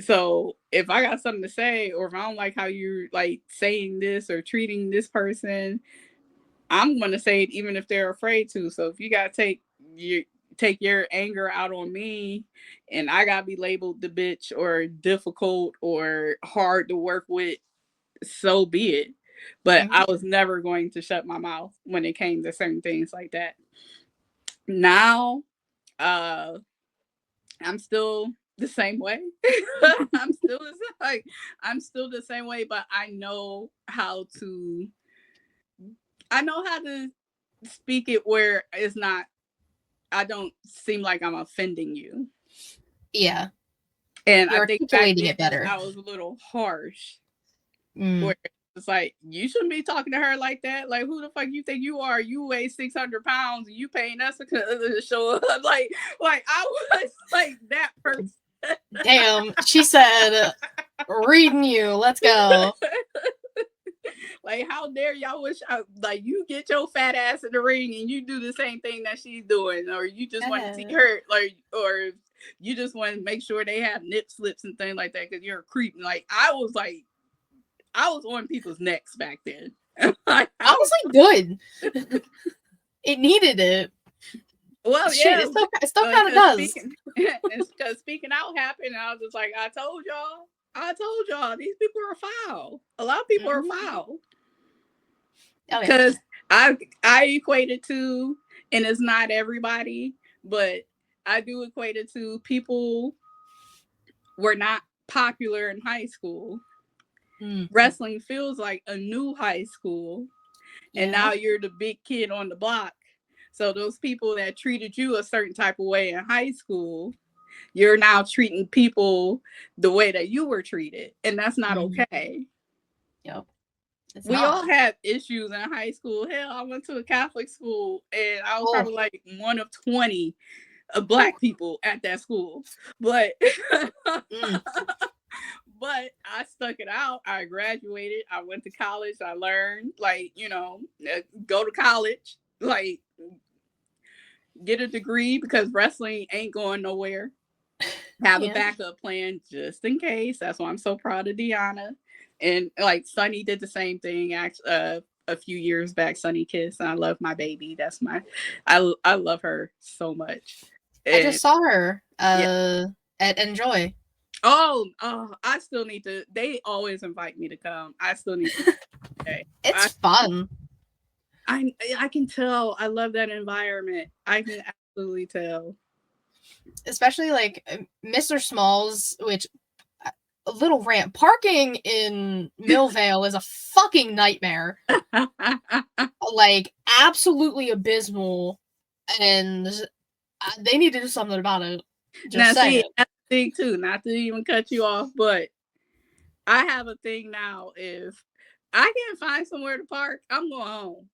So if I got something to say, or if I don't like how you're like saying this or treating this person, I'm gonna say it even if they're afraid to. So if you gotta take your anger out on me, and I gotta be labeled the bitch or difficult or hard to work with, so be it. But Mm-hmm. I was never going to shut my mouth when it came to certain things like that. Now, uh, I'm still the same way. Like, I'm still the same way, but I know how to speak it where it's not, I don't seem like I'm offending you. Yeah. And You're I think back articulating then it better. I was a little harsh. Where it's like, you shouldn't be talking to her like that. Like, who the fuck you think you are? You weigh 600 pounds and you paying us to show up. Like I was like that person. Damn, she said, reading you. Let's go. Like, how dare y'all wish like you get your fat ass in the ring and you do the same thing that she's doing, or you just want to see her, like, or you just want to make sure they have nip slips and things like that because you're a creep. Like, I was on people's necks back then. Like, honestly, good. It needed it. Well, shit, yeah, it still kind of does. Because speaking out happened, and I was just like, I told y'all, these people are foul. A lot of people are foul. Because I equate it to, and it's not everybody, but I do equate it to people were not popular in high school. Wrestling feels like a new high school, and now you're the big kid on the block. So those people that treated you a certain type of way in high school, you're now treating people the way that you were treated, and that's not okay. Yep. We all have issues in high school. Hell, I went to a Catholic school, and I was probably like one of 20 Black people at that school. But but I stuck it out. I graduated. I went to college. I learned, like, go to college, like, get a degree, because wrestling ain't going nowhere. Have a backup plan just in case. That's why I'm so proud of Deanna. And like Sunny did the same thing a few years back. Sunny Kiss. I love my baby. That's I love her so much. And I just saw her at Enjoy. Oh, I still need to. They always invite me to come. I still need to. It's fun. I can tell. I love that environment. I can absolutely tell. Especially like Mr. Smalls, which a little rant. Parking in Millvale is a fucking nightmare. Like, absolutely abysmal, and they need to do something about it. Just now, see, that's the thing too. Not to even cut you off, but I have a thing now. If I can't find somewhere to park, I'm going home.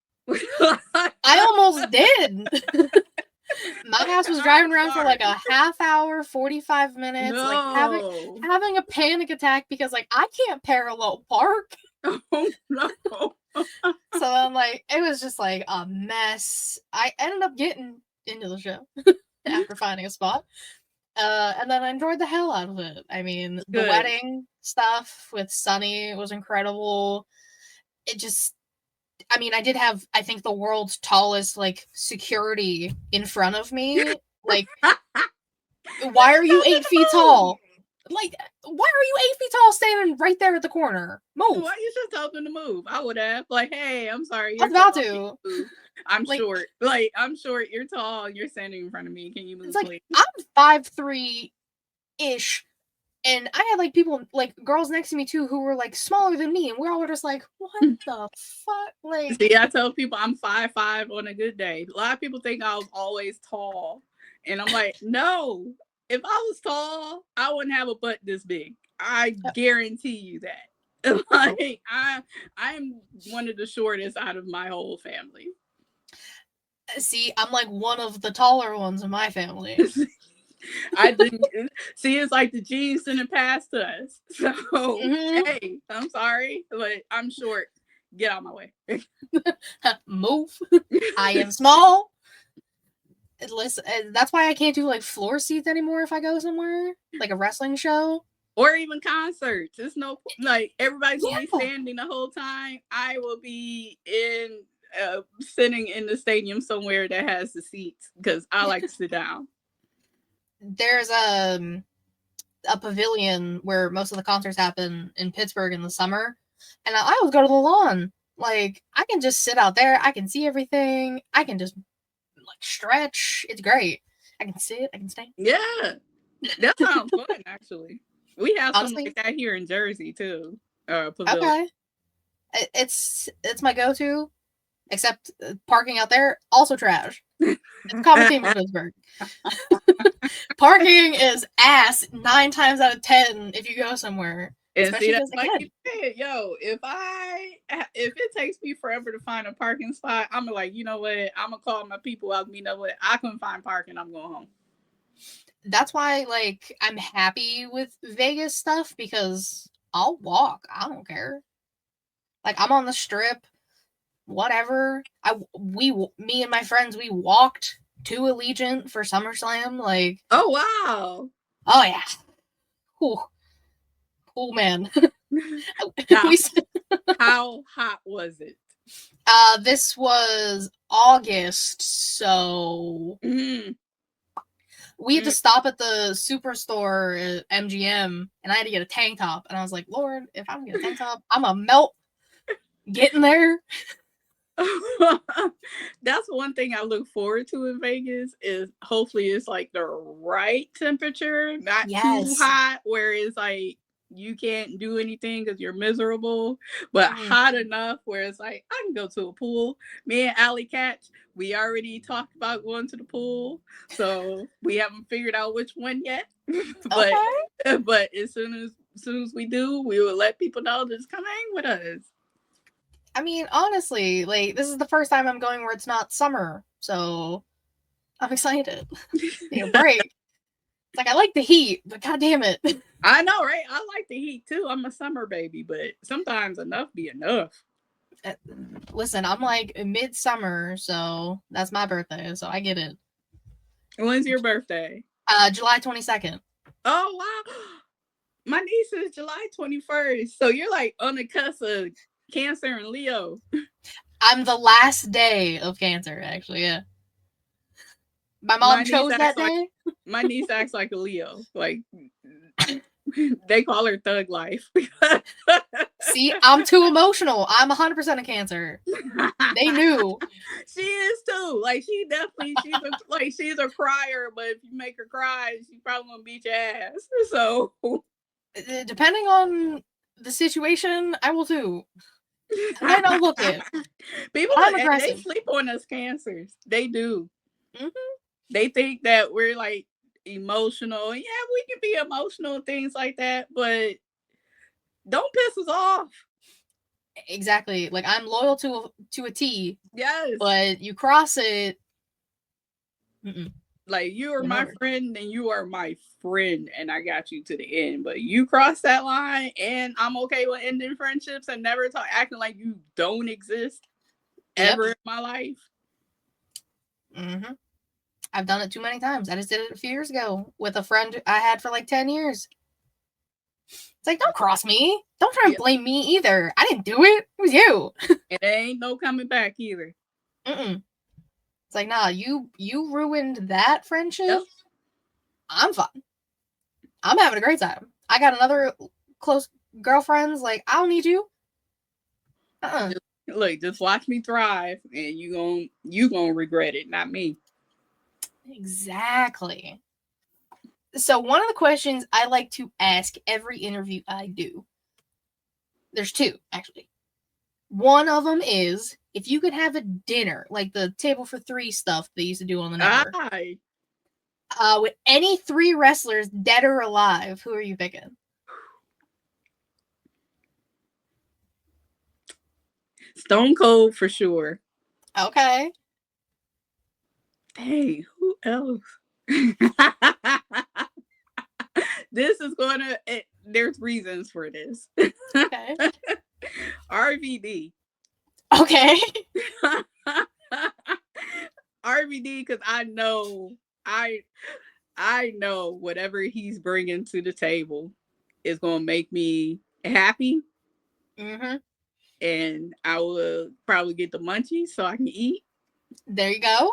I almost did. My house was driving around for like a half hour, 45 minutes, like having a panic attack because like I can't parallel park. Oh no. So I'm like, it was just like a mess. I ended up getting into the show after finding a spot. And then I enjoyed the hell out of it. I mean, the wedding stuff with Sunny was incredible. It just, I mean, I did have, I think, the world's tallest, like, security in front of me. Like, why are you 8 feet tall? Like, why are you 8 feet tall standing right there at the corner? Move. Why you just told them to move? I would have. Like, hey, I'm sorry. I was about to. I'm short. Like, I'm short. You're tall. You're standing in front of me. Can you move, like, please? I'm 5'3"-ish. And I had, like, people, like, girls next to me, too, who were, like, smaller than me. And we all were just like, what the fuck? Like, see, I tell people I'm 5'5" on a good day. A lot of people think I was always tall. And I'm like, no. If I was tall, I wouldn't have a butt this big. I guarantee you that. Like, I'm one of the shortest out of my whole family. See, I'm like one of the taller ones in my family. I didn't see. It's like the genes didn't pass to us. So hey, I'm sorry, but I'm short. Get out of my way. Move. I am small. Listen, that's why I can't do like floor seats anymore if I go somewhere like a wrestling show or even concerts. It's no like everybody's gonna be standing the whole time. I will be in sitting in the stadium somewhere that has the seats because I like to sit down. There's a pavilion where most of the concerts happen in Pittsburgh in the summer, and I always go to the lawn. Like, I can just sit out there. I can see everything. I can just like stretch. It's great. I can sit. I can stay. Yeah, that sounds fun. Actually, we have something like that here in Jersey too. Pavilion. Okay, it's my go-to. Except parking out there, also trash. It's a common theme in Pittsburgh. Parking is ass 9 times out of 10 if you go somewhere. And especially see, that's because, like again, you said, yo, if it takes me forever to find a parking spot, I'm like, you know what? I'm gonna call my people out. You know what? I couldn't find parking. I'm going home. That's why, like, I'm happy with Vegas stuff because I'll walk. I don't care. Like, I'm on the strip, whatever. Me and my friends, we walked to Allegiant for SummerSlam. Like, oh wow, oh yeah, cool, cool man. now, how hot was it? This was August, so we had to stop at the Superstore at MGM, and I had to get a tank top. And I was like, Lord, if I don't get a tank top, I'm gonna melt getting there. That's one thing I look forward to in Vegas is hopefully it's like the right temperature, not too hot where it's like you can't do anything because you're miserable, but hot enough where it's like I can go to a pool. Me and Allie Catch, we already talked about going to the pool, so we haven't figured out which one yet. but Okay. but as soon as we do, we will let people know to just come hang with us. I mean, honestly, like, this is the first time I'm going where it's not summer, so I'm excited. Need a break. It's like, I like the heat, but god damn it. I know, right? I like the heat too. I'm a summer baby, but sometimes enough be enough. Listen, I'm like midsummer, so that's my birthday, so I get it. When's your birthday? July 22nd. Oh, wow. My niece is July 21st. So you're like on the cusp of Cancer and Leo. I'm the last day of Cancer, actually, yeah. My mom chose that day. My niece acts like a Leo. Like, they call her Thug Life. See, I'm too emotional. I'm 100% a Cancer. They knew. She is too. Like, she's a crier, but if you make her cry, she's probably gonna beat your ass. So, depending on the situation, I will too. I might not look it. People, they sleep on us Cancers. They do. Mm-hmm. They think that we're like emotional. Yeah, we can be emotional and things like that, but don't piss us off. Exactly. Like, I'm loyal to a T. Yes. But you cross it. Mm-mm. Like, you are my friend and you are my friend and I got you to the end. But you cross that line and I'm okay with ending friendships and never acting like you don't exist ever in my life. Mm-hmm. I've done it too many times. I just did it a few years ago with a friend I had for like 10 years. It's like, don't cross me. Don't try and blame me either. I didn't do it. It was you. And there ain't no coming back either. Mm-mm. It's like, nah, you ruined that friendship. Yep. I'm fine. I'm having a great time. I got another close girlfriends. Like, I don't need you. Look, just watch me thrive, and you gonna regret it, not me. Exactly. So one of the questions I like to ask every interview I do. There's two, actually. One of them is, if you could have a dinner, like the table for three stuff they used to do on the network, with any three wrestlers, dead or alive, who are you picking? Stone Cold for sure. Okay. Hey, who else? This is gonna. There's reasons for this. Okay. RVD. Okay. RVD, because I know whatever he's bringing to the table is gonna make me happy. Mm-hmm. And I will probably get the munchies so I can eat. There you go.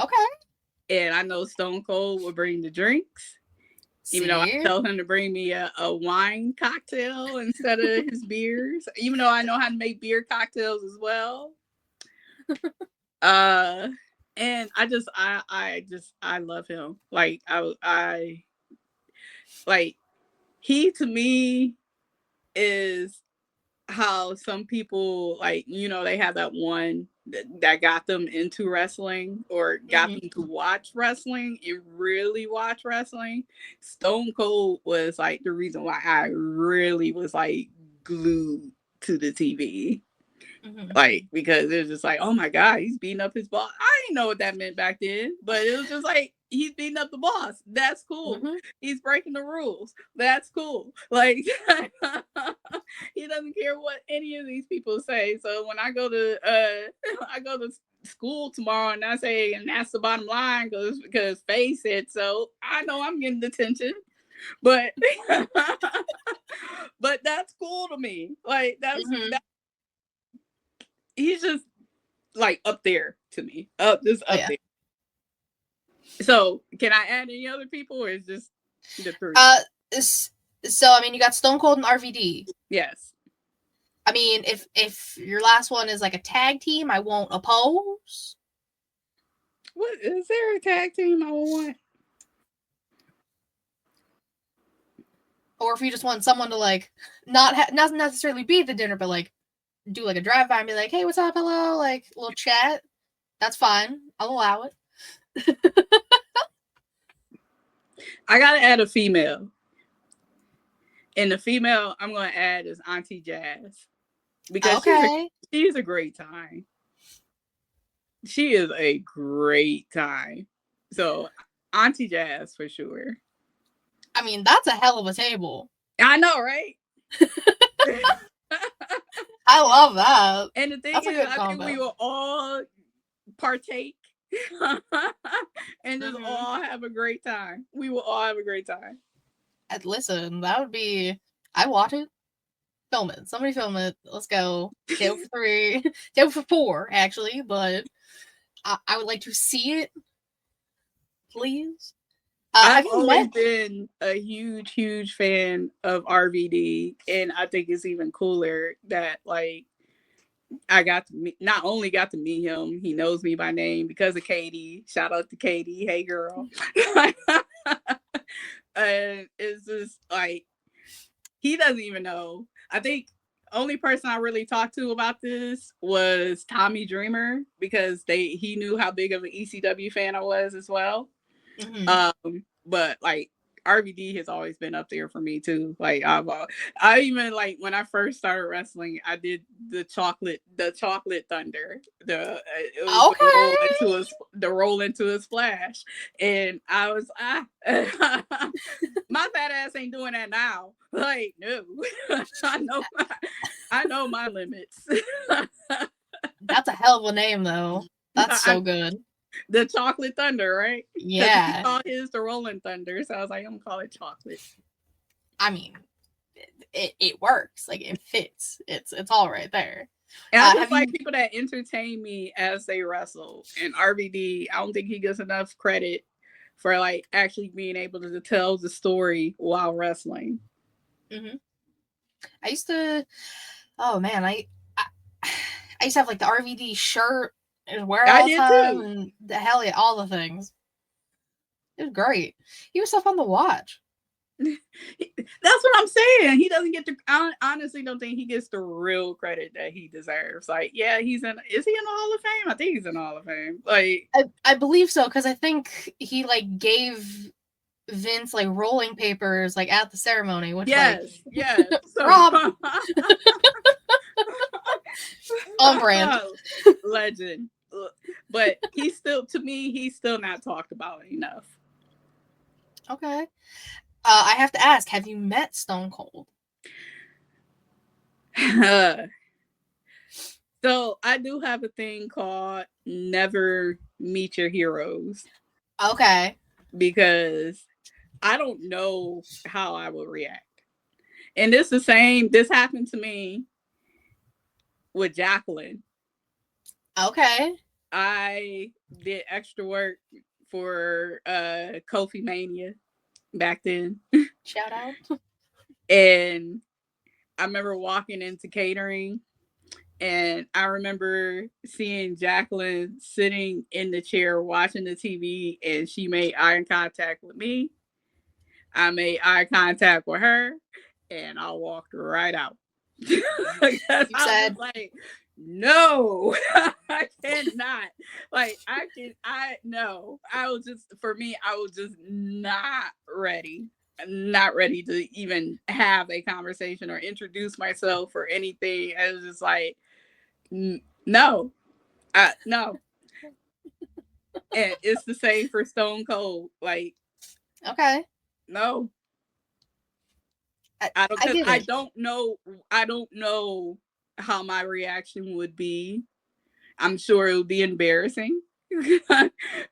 Okay. And I know Stone Cold will bring the drinks. Even though I tell him to bring me a wine cocktail instead of his beers. Even though I know how to make beer cocktails as well. And I love him. Like, I like, he to me is how some people, like, they have that one that got them into wrestling or got them to watch wrestling and really watch wrestling. Stone Cold was like the reason why I really was like glued to the TV. Like, because it was just like, oh my God, he's beating up his boss. I didn't know what that meant back then, but it was just like, he's beating up the boss. That's cool. He's breaking the rules. That's cool. Like, he doesn't care what any of these people say. So when I go to school tomorrow and I say, and that's the bottom line, because Faye said so, I know I'm getting detention. But but that's cool to me. Like, that's he's just like up there to me. Up there. So can I add any other people, or is just the three? So I mean, you got Stone Cold and RVD. Yes. I mean, if your last one is like a tag team, I won't oppose. What is there a tag team I want? Or if you just want someone to like not necessarily be at the dinner, but like do like a drive-by and be like, hey, what's up, hello, like a little chat. That's fine. I'll allow it. I gotta add a female. And the female I'm gonna add is Auntie Jazz. Because she's a great time. She is a great time. So Auntie Jazz for sure. I mean, that's a hell of a table. I know, right? I love that. And the thing is, I think we will all partake and just all have a great time. We will all have a great time. And listen, that would be... I'd watch it. Film it. Somebody film it. Let's go. Go for 3. Go for 4, actually. But I would like to see it. Please. I've always been a huge fan of RVD, and I think it's even cooler that like I not only got to meet him, he knows me by name because of Katie. Shout out to Katie. Hey girl. And it's just like he doesn't even know. I think only person I really talked to about this was Tommy Dreamer, because he knew how big of an ECW fan I was as well. But like RVD has always been up there for me too. Like I even like when I first started wrestling, I did the chocolate thunder. The roll into a splash, and I was my fat ass ain't doing that now. Like no, I know my limits. That's a hell of a name though. That's so good. The chocolate thunder, right? Yeah. He called his the rolling thunder, so I was like, I'm gonna call it chocolate. I mean, it works. Like it fits. It's all right there. And I just like people that entertain me as they wrestle. And RVD, I don't think he gets enough credit for like actually being able to tell the story while wrestling. I used to. Oh man, I used to have like the RVD shirt. And wear all the time, and the hell yeah, all the things. It was great. He was so fun to watch. That's what I'm saying. He doesn't get I honestly don't think he gets the real credit that he deserves. Like, yeah, is he in the Hall of Fame? I think he's in the Hall of Fame. Like, I believe so, because I think he like gave Vince like rolling papers like at the ceremony, which yes. So, Rob on brand. Legend. But he's still not talked about enough. Okay. I have to ask, have you met Stone Cold? So I do have a thing called never meet your heroes. Okay. Because I don't know how I will react. And this happened to me with Jacqueline. Okay. I did extra work for Kofi Mania back then. Shout out. And I remember walking into catering, and I remember seeing Jacqueline sitting in the chair watching the TV, and she made eye contact with me. I made eye contact with her, and I walked right out. You said, like, no, I cannot. Like, no. For me, I was just not ready. Not ready to even have a conversation or introduce myself or anything. I was just like, no, no. And it's the same for Stone Cold. Like, okay, no, I cause get I it. don't know. I don't know how my reaction would be. I'm sure it would be embarrassing.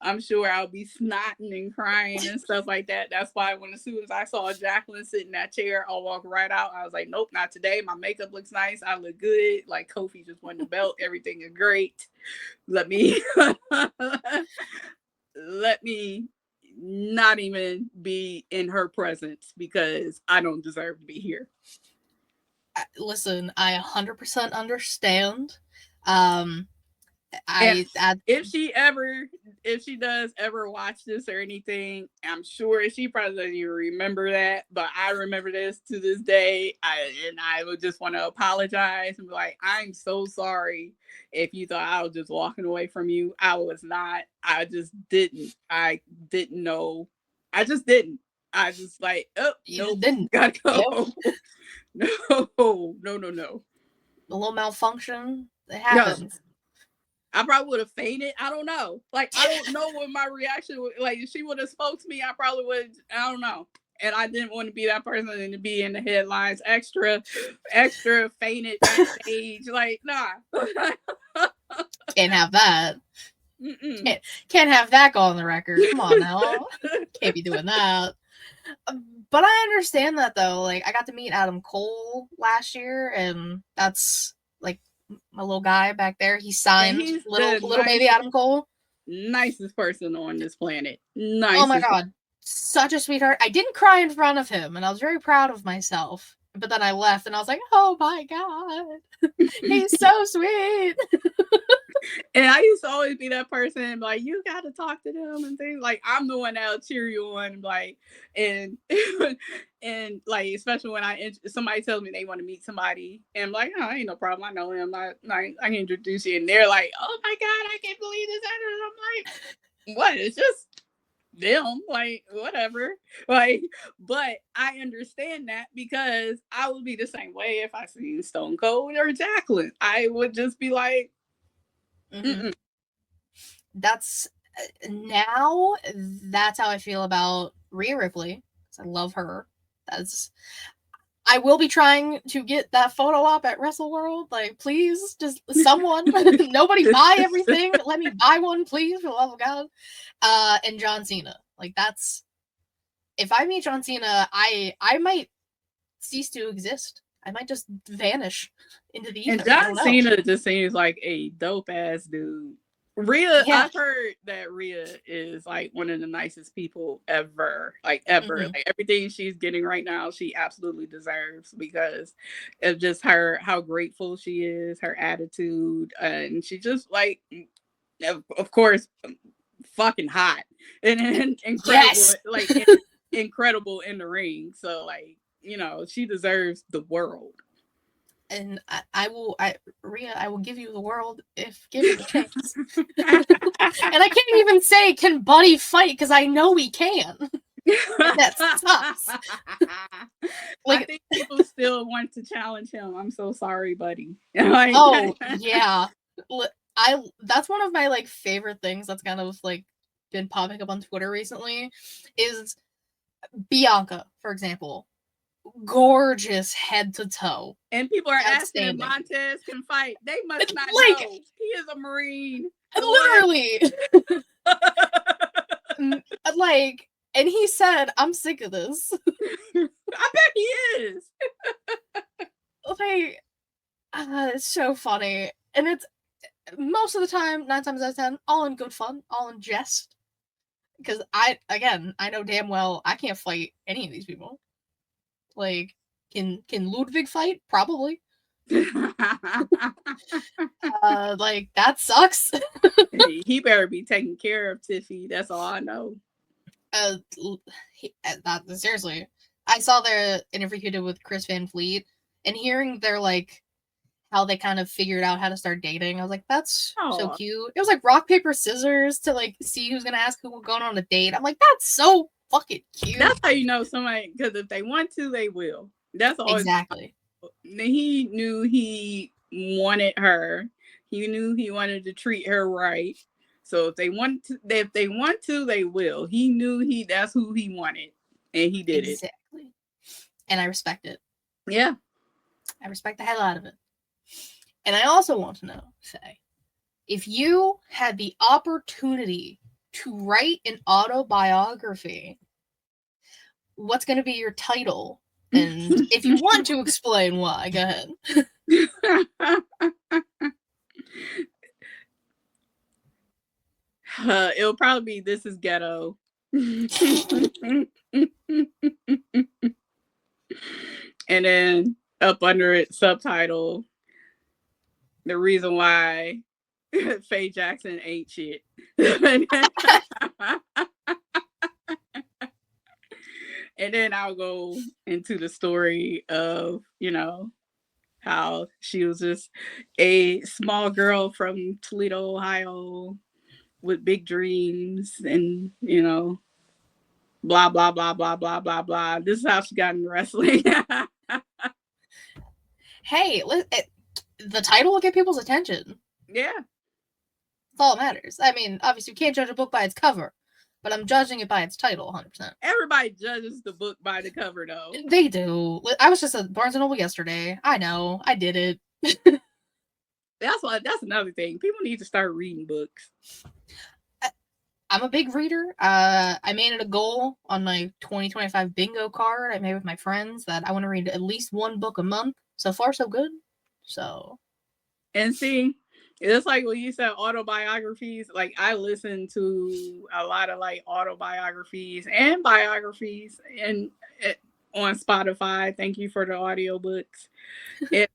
I'm sure I'll be snotting and crying and stuff like that. That's why as soon as I saw Jacqueline sit in that chair, I'll walk right out. I was like, nope, not today. My makeup looks nice. I look good. Like Kofi just won the belt. Everything is great. Let me let me not even be in her presence because I don't deserve to be here. Listen, I 100% understand. And I if she does ever watch this or anything, I'm sure she probably doesn't even remember that. But I remember this to this day. I would just want to apologize and be like, I'm so sorry if you thought I was just walking away from you. I was not. I just didn't. I didn't know. I just didn't. I just like, oh you nope, just didn't. gotta Yep. go. No. A little malfunction. It No. happens. I probably would have fainted. I don't know. Like, I don't know what my reaction would. Like, if she would have spoke to me, I probably would. I don't know. And I didn't want to be that person and to be in the headlines. Extra fainted backstage. Like, nah. Can't have that. Can't have that go on the record. Come on now. Can't be doing that. But I understand that though. Like, I got to meet Adam Cole last year, and that's like my little guy back there. He And signed he's little baby Adam Cole. nicest person on this planet. Oh my Nicest. god, such a sweetheart. I didn't cry in front of him, and I was very proud of myself. But then I left, and I was like, "Oh my god, he's so sweet." And I used to always be that person, like, you got to talk to them and things. Like, I'm the one that'll cheer you on, like, and and like, especially when somebody tells me they want to meet somebody, and I'm like, oh, ain't no problem. I know him. I can introduce you, and they're like, oh my god, I can't believe this. I'm like, what? It's just them, like, whatever. Like, but I understand that because I would be the same way if I seen Stone Cold or Jacqueline. I would just be like, Mm-hmm. That's now. That's how I feel about Rhea Ripley. I love her. That's. I will be trying to get that photo op at Wrestle World. Like, please, just someone, nobody buy everything. Let me buy one, please, for the love of God. And John Cena. Like, that's if I meet John Cena, I might cease to exist. I might just vanish into the ether. And I John don't know. Cena just seems like a dope ass dude. Rhea, Yeah. I've heard that Rhea is like one of the nicest people ever. Like ever. Mm-hmm. Like everything she's getting right now, she absolutely deserves because of just her how grateful she is, her attitude, and she just like of course fucking hot and incredible Yes. like incredible in the ring. So like, she deserves the world. And Rhea, I will give you the world if given the chance. And I can't even say, can Buddy fight? Because I know he can. And that sucks. Like, I think people still want to challenge him. I'm so sorry, buddy. Like, oh, yeah. That's one of my like favorite things that's kind of like been popping up on Twitter recently is Bianca, for example. Gorgeous head to toe. And people are asking if Montez can fight. They must not know. He is a Marine. Literally. Like, and he said, I'm sick of this. I bet he is. Like, it's so funny. And it's most of the time, 9 times out of 10, all in good fun, all in jest. Because I know damn well I can't fight any of these people. Like, can Ludwig fight? Probably. Like, that sucks. He better be taking care of Tiffy. That's all I know. Seriously, I saw their interview he did with Chris Van Fleet, and hearing their like how they kind of figured out how to start dating. I was like, that's so cute. It was like rock, paper, scissors to like see who's gonna ask who we're going on a date. I'm like, that's so fucking cute. That's how you know somebody, because if they want to, they will. That's all. Exactly. He knew he wanted her. He knew he wanted to treat her right. So if they want to, they will. He knew that's who he wanted, and he did it. Exactly. And I respect it. Yeah. I respect the hell out of it. And I also want to know, Faye, if you had the opportunity to write an autobiography, what's going to be your title? And if you want to explain why, go ahead. It'll probably be "This is Ghetto." And then up under it, subtitle, "The reason why Faye Jackson ain't shit." And then I'll go into the story of, how she was just a small girl from Toledo, Ohio, with big dreams, and, blah, blah, blah, blah, blah, blah, blah. This is how she got into wrestling. Hey, the title will get people's attention. Yeah. That's all that matters. I mean, obviously, you can't judge a book by its cover, but I'm judging it by its title 100%. Everybody judges the book by the cover, though. They do. I was just at Barnes & Noble yesterday. I know. I did it. That's another thing. People need to start reading books. I'm a big reader. I made it a goal on my 2025 bingo card I made with my friends that I want to read at least one book a month. So far, so good. So. And see, it's like when you said autobiographies, like I listen to a lot of like autobiographies and biographies and on Spotify. Thank you for the audiobooks. And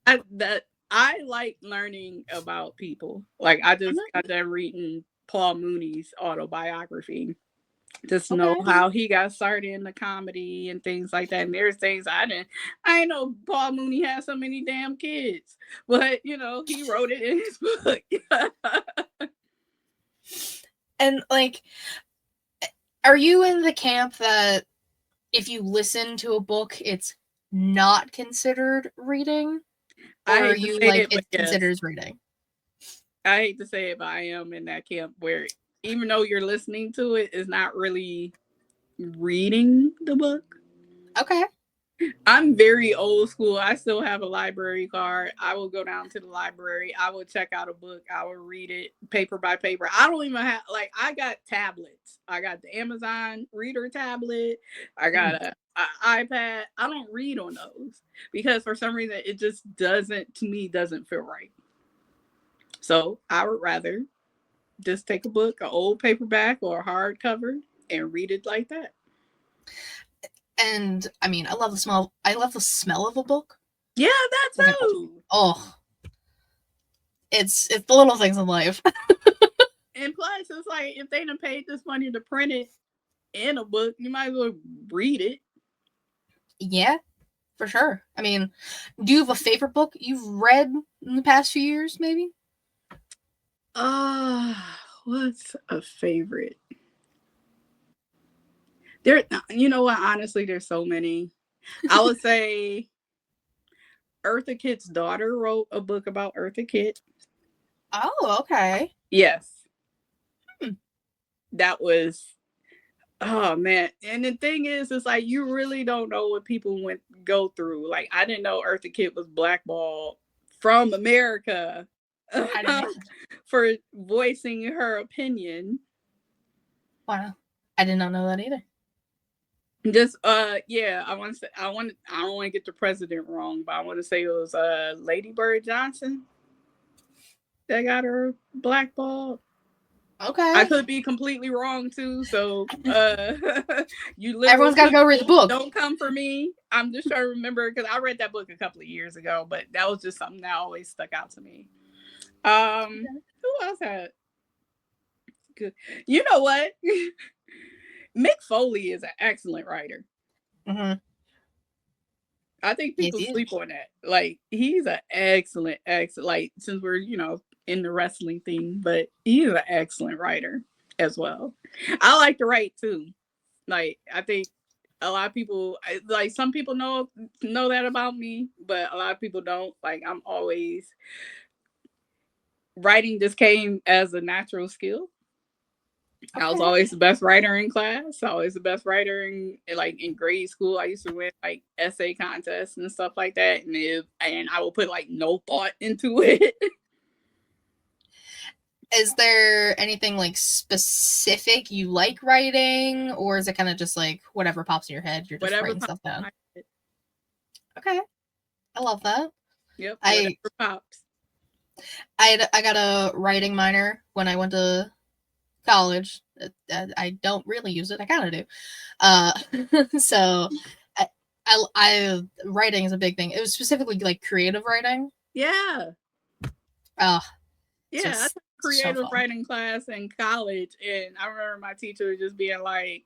I like learning about people. Like I just got done reading Paul Mooney's autobiography. Just know how he got started in the comedy and things like that. And there's things I didn't know Paul Mooney had so many damn kids. But, he wrote it in his book. And, like, are you in the camp that if you listen to a book, it's not considered reading? Or are you, like, it's considered as reading? I hate to say it, but I am in that camp where even though you're listening to it, it's not really reading the book. Okay. I'm very old school. I still have a library card. I will go down to the library. I will check out a book. I will read it paper by paper. I don't even have, like, I got tablets. I got the Amazon Reader tablet. I got an iPad. I don't read on those because for some reason it just doesn't feel right. So I would rather just take a book, an old paperback or a hardcover, and read it like that. And I mean, I love the smell of a book. Yeah, that too. Oh, it's the little things in life. And plus, it's like if they done paid this money to print it in a book, you might as well read it. Yeah, for sure. I mean, do you have a favorite book you've read in the past few years, maybe? What's a favorite? There, you know what? Honestly, there's so many. I would say Eartha Kitt's daughter wrote a book about Eartha Kitt. Oh, okay. Yes. That was, oh man. And the thing is, it's like you really don't know what people go through. Like I didn't know Eartha Kitt was blackballed from America for voicing her opinion. Wow. I did not know that either. Just yeah, I want to say I don't want to get the president wrong, but I want to say it was Lady Bird Johnson that got her blackballed. Okay. I could be completely wrong too, so everyone's got to go read the book. Don't come for me. I'm just trying to remember because I read that book a couple of years ago, but that was just something that always stuck out to me. Who else had good? You know what? Mick Foley is an excellent writer. Mm-hmm. I think people sleep on that. Like, he's an excellent, like, since we're, in the wrestling thing, but he's an excellent writer as well. I like to write too. Like, I think a lot of people, like, some people know that about me, but a lot of people don't. Like, I'm always writing just came as a natural skill. Okay. I was always the best writer in class. Always the best writer in grade school. I used to win like essay contests and stuff like that, and I will put like no thought into it. Is there anything like specific you like writing, or is it kind of just like whatever pops in your head? You're just writing stuff down. Okay, I love that. Yep, whatever pops. I got a writing minor when I went to college. I don't really use it. I kind of do. So I writing is a big thing. It was specifically like creative writing. Yeah. Oh. Yeah, I took creative writing class in college, and I remember my teacher just being like,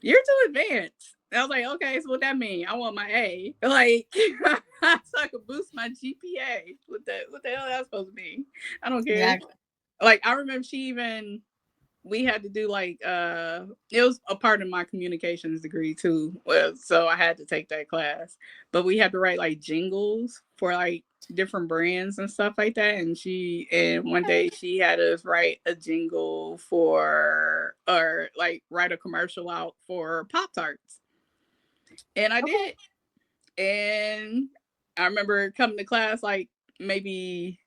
"You're too advanced." And I was like, "Okay, so what that mean? I want my A, like, so I could boost my GPA. What the hell that's supposed to mean? I don't care." Exactly. Like, I remember we had to do like it was a part of my communications degree too. So I had to take that class. But we had to write like jingles for like different brands and stuff like that. And one day she had us write a jingle or like write a commercial out for Pop-Tarts. And I did. And I remember coming to class like maybe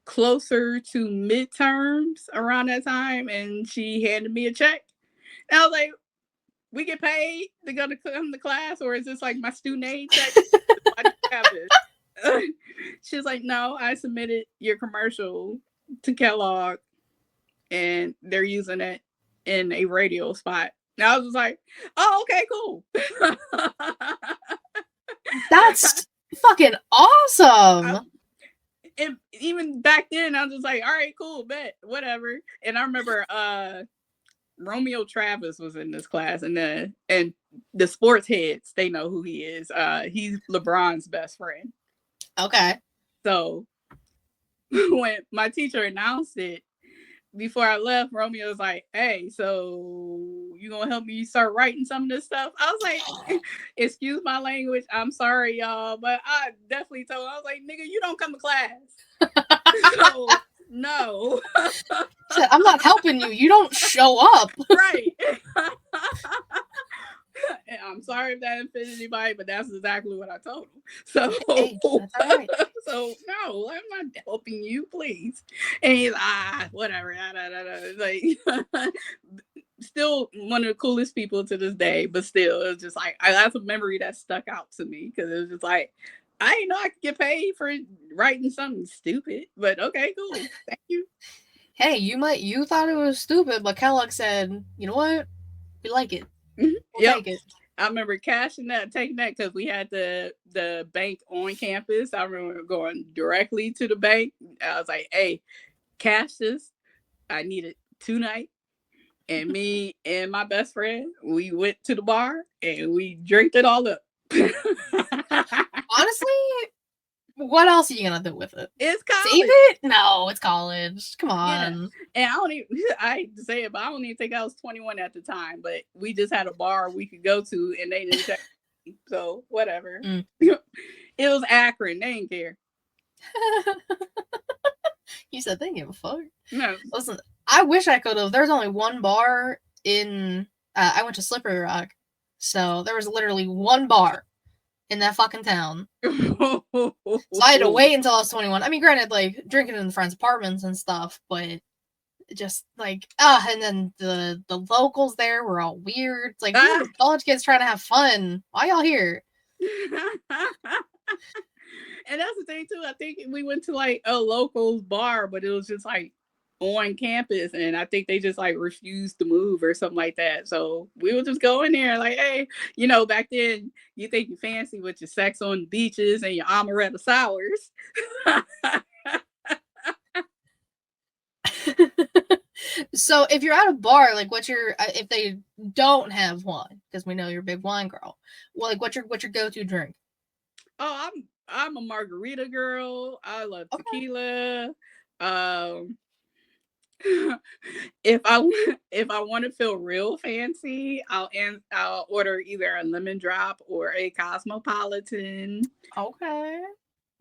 closer to midterms around that time, and she handed me a check. And I was like, "We get paid to come to class, or is this like my student aid check?" Why do you have this? She's like, "No, I submitted your commercial to Kellogg, and they're using it in a radio spot." And I was just like, "Oh, okay, cool." That's fucking awesome. Even back then, I was just like, "All right, cool, bet, whatever." And I remember Romeo Travis was in this class, and the sports heads, they know who he is. He's LeBron's best friend. Okay. So when my teacher announced it, before I left, Romeo was like, "Hey, so you gonna help me start writing some of this stuff?" I was like, "Excuse my language, I'm sorry, y'all, but I definitely told him, I was like, nigga, you don't come to class." So no. I'm not helping you. You don't show up. Right. I'm sorry if that offended anybody, but that's exactly what I told him. So, hey, that's all right. So no, I'm not helping you, please. And he's whatever. Like, still one of the coolest people to this day, but still, it was just like that's a memory that stuck out to me because it was just like, I didn't know I could get paid for writing something stupid, but okay, cool. Thank you. Hey, you thought it was stupid, but Kellogg said, "You know what? We like it. We'll take it." I remember taking that because we had the bank on campus. I remember going directly to the bank. I was like, "Hey, cash this. I need it tonight." And me and my best friend, we went to the bar and we drank it all up. Honestly, what else are you gonna do with it? It's college. Save it? No, it's college. Come on. Yeah. And I hate to say it, but I don't even think I was 21 at the time. But we just had a bar we could go to, and they didn't check me. So whatever. It was Akron. They didn't care. You said they didn't give a fuck. No. Listen, I wish I could have. There's only one bar in. I went to Slippery Rock, so there was literally one bar in that fucking town. So I had to wait until I was 21. I mean, granted, like drinking in the friends' apartments and stuff, but just like and then the locals there were all weird. It's like college kids trying to have fun. Why y'all here? And that's the thing too. I think we went to like a locals bar, but it was just like on campus, and I think they just like refused to move or something like that. So we would just go in there like, hey, back then you think you fancy with your sex on the beaches and your amaretto sours. So if you're at a bar, like what's your if they don't have one, because we know you're a big wine girl. Well, like, what's your go-to drink? Oh, I'm a margarita girl. I love tequila. If I want to feel real fancy, I'll order either a lemon drop or a cosmopolitan. Okay.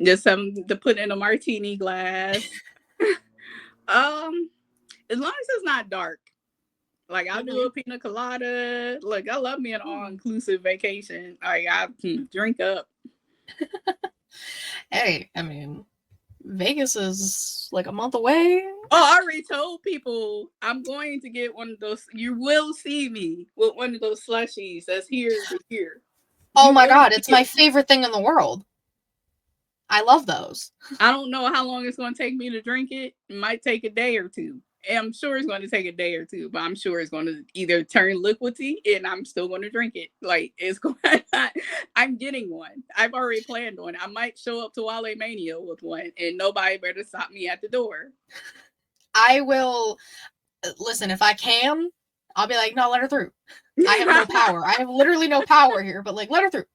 Just something to put in a martini glass. As long as it's not dark. Like I'll do a pina colada. Look, I love me an all-inclusive vacation. Like I drink up. Hey, I mean, Vegas is like a month away. Oh, I already told people I'm going to get one of those. You will see me with one of those slushies that's here to here. Oh my god, it's my favorite thing in the world. I love those. I don't know how long it's going to take me to drink it. It might take a day or two. And I'm sure it's going to take a day or two, but I'm sure it's going to either turn liquidy and I'm still going to drink it. Like it's going. I'm getting one. I've already planned one. I might show up to Wale Mania with one, and nobody better stop me at the door. I will listen if I can. I'll be like, no, let her through. I have no power. I have literally no power here, but like, let her through.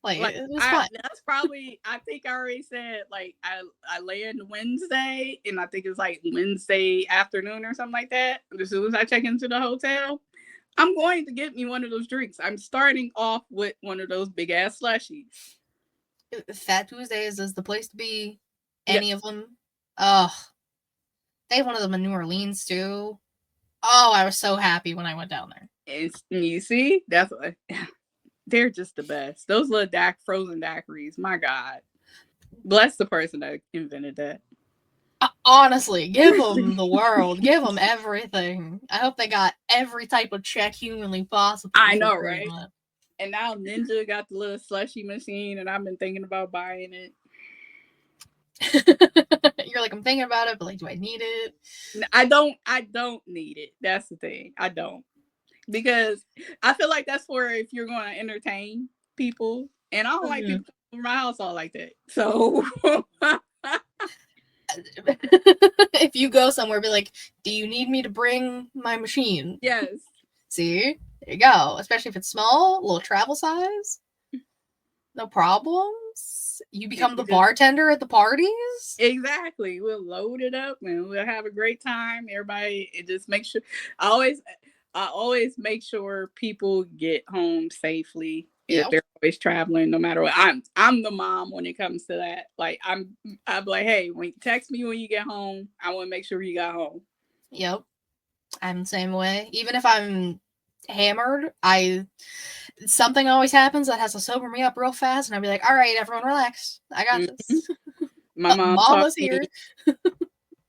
Like it's fine. That's probably. I think I already said like I land Wednesday, and I think it's like Wednesday afternoon or something like that. As soon as I check into the hotel, I'm going to get me one of those drinks. I'm starting off with one of those big ass slushies. Fat Tuesdays is the place to be. Any of them. Oh, they have one of them in New Orleans too. Oh, I was so happy when I went down there. And you see, that's what. They're just the best. Those little frozen daiquiris. My God. Bless the person that invented that. Honestly, give them the world. Give them everything. I hope they got every type of check humanly possible. I know, right? And now Ninja got the little slushy machine, and I've been thinking about buying it. You're like, I'm thinking about it, but like, do I need it? I don't need it. That's the thing. I don't. Because I feel like that's for if you're going to entertain people, and I don't like people in my house all like that. So if you go somewhere, be like, do you need me to bring my machine? Yes. See, there you go. Especially if it's small, little travel size, no problems. You become the bartender at the parties. Exactly. We'll load it up and we'll have a great time. Everybody, it just makes sure. I always make sure people get home safely if they're always traveling, no matter what. I'm the mom when it comes to that. Like I'm like, hey, text me when you get home. I want to make sure you got home. Yep. I'm the same way. Even if I'm hammered, something always happens that has to sober me up real fast, and I'll be like, all right, everyone relax. I got this. My mama's here.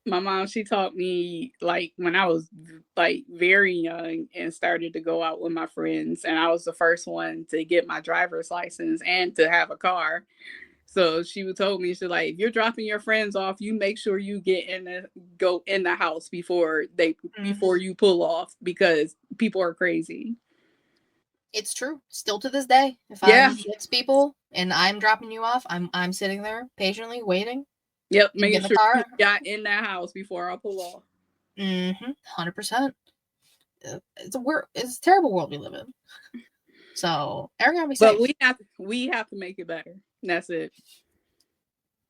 My mom, she taught me like when I was like very young and started to go out with my friends, and I was the first one to get my driver's license and to have a car. So she told me, she's like, if you're dropping your friends off, you make sure you go in the house before you pull off, because people are crazy. It's true. Still to this day, if I'm with people and I'm dropping you off, I'm sitting there patiently waiting. Yep, making sure you got in that house before I pull off. 100%. It's a terrible world we live in. So everyone gotta be safe. But we have to make it better. That's it.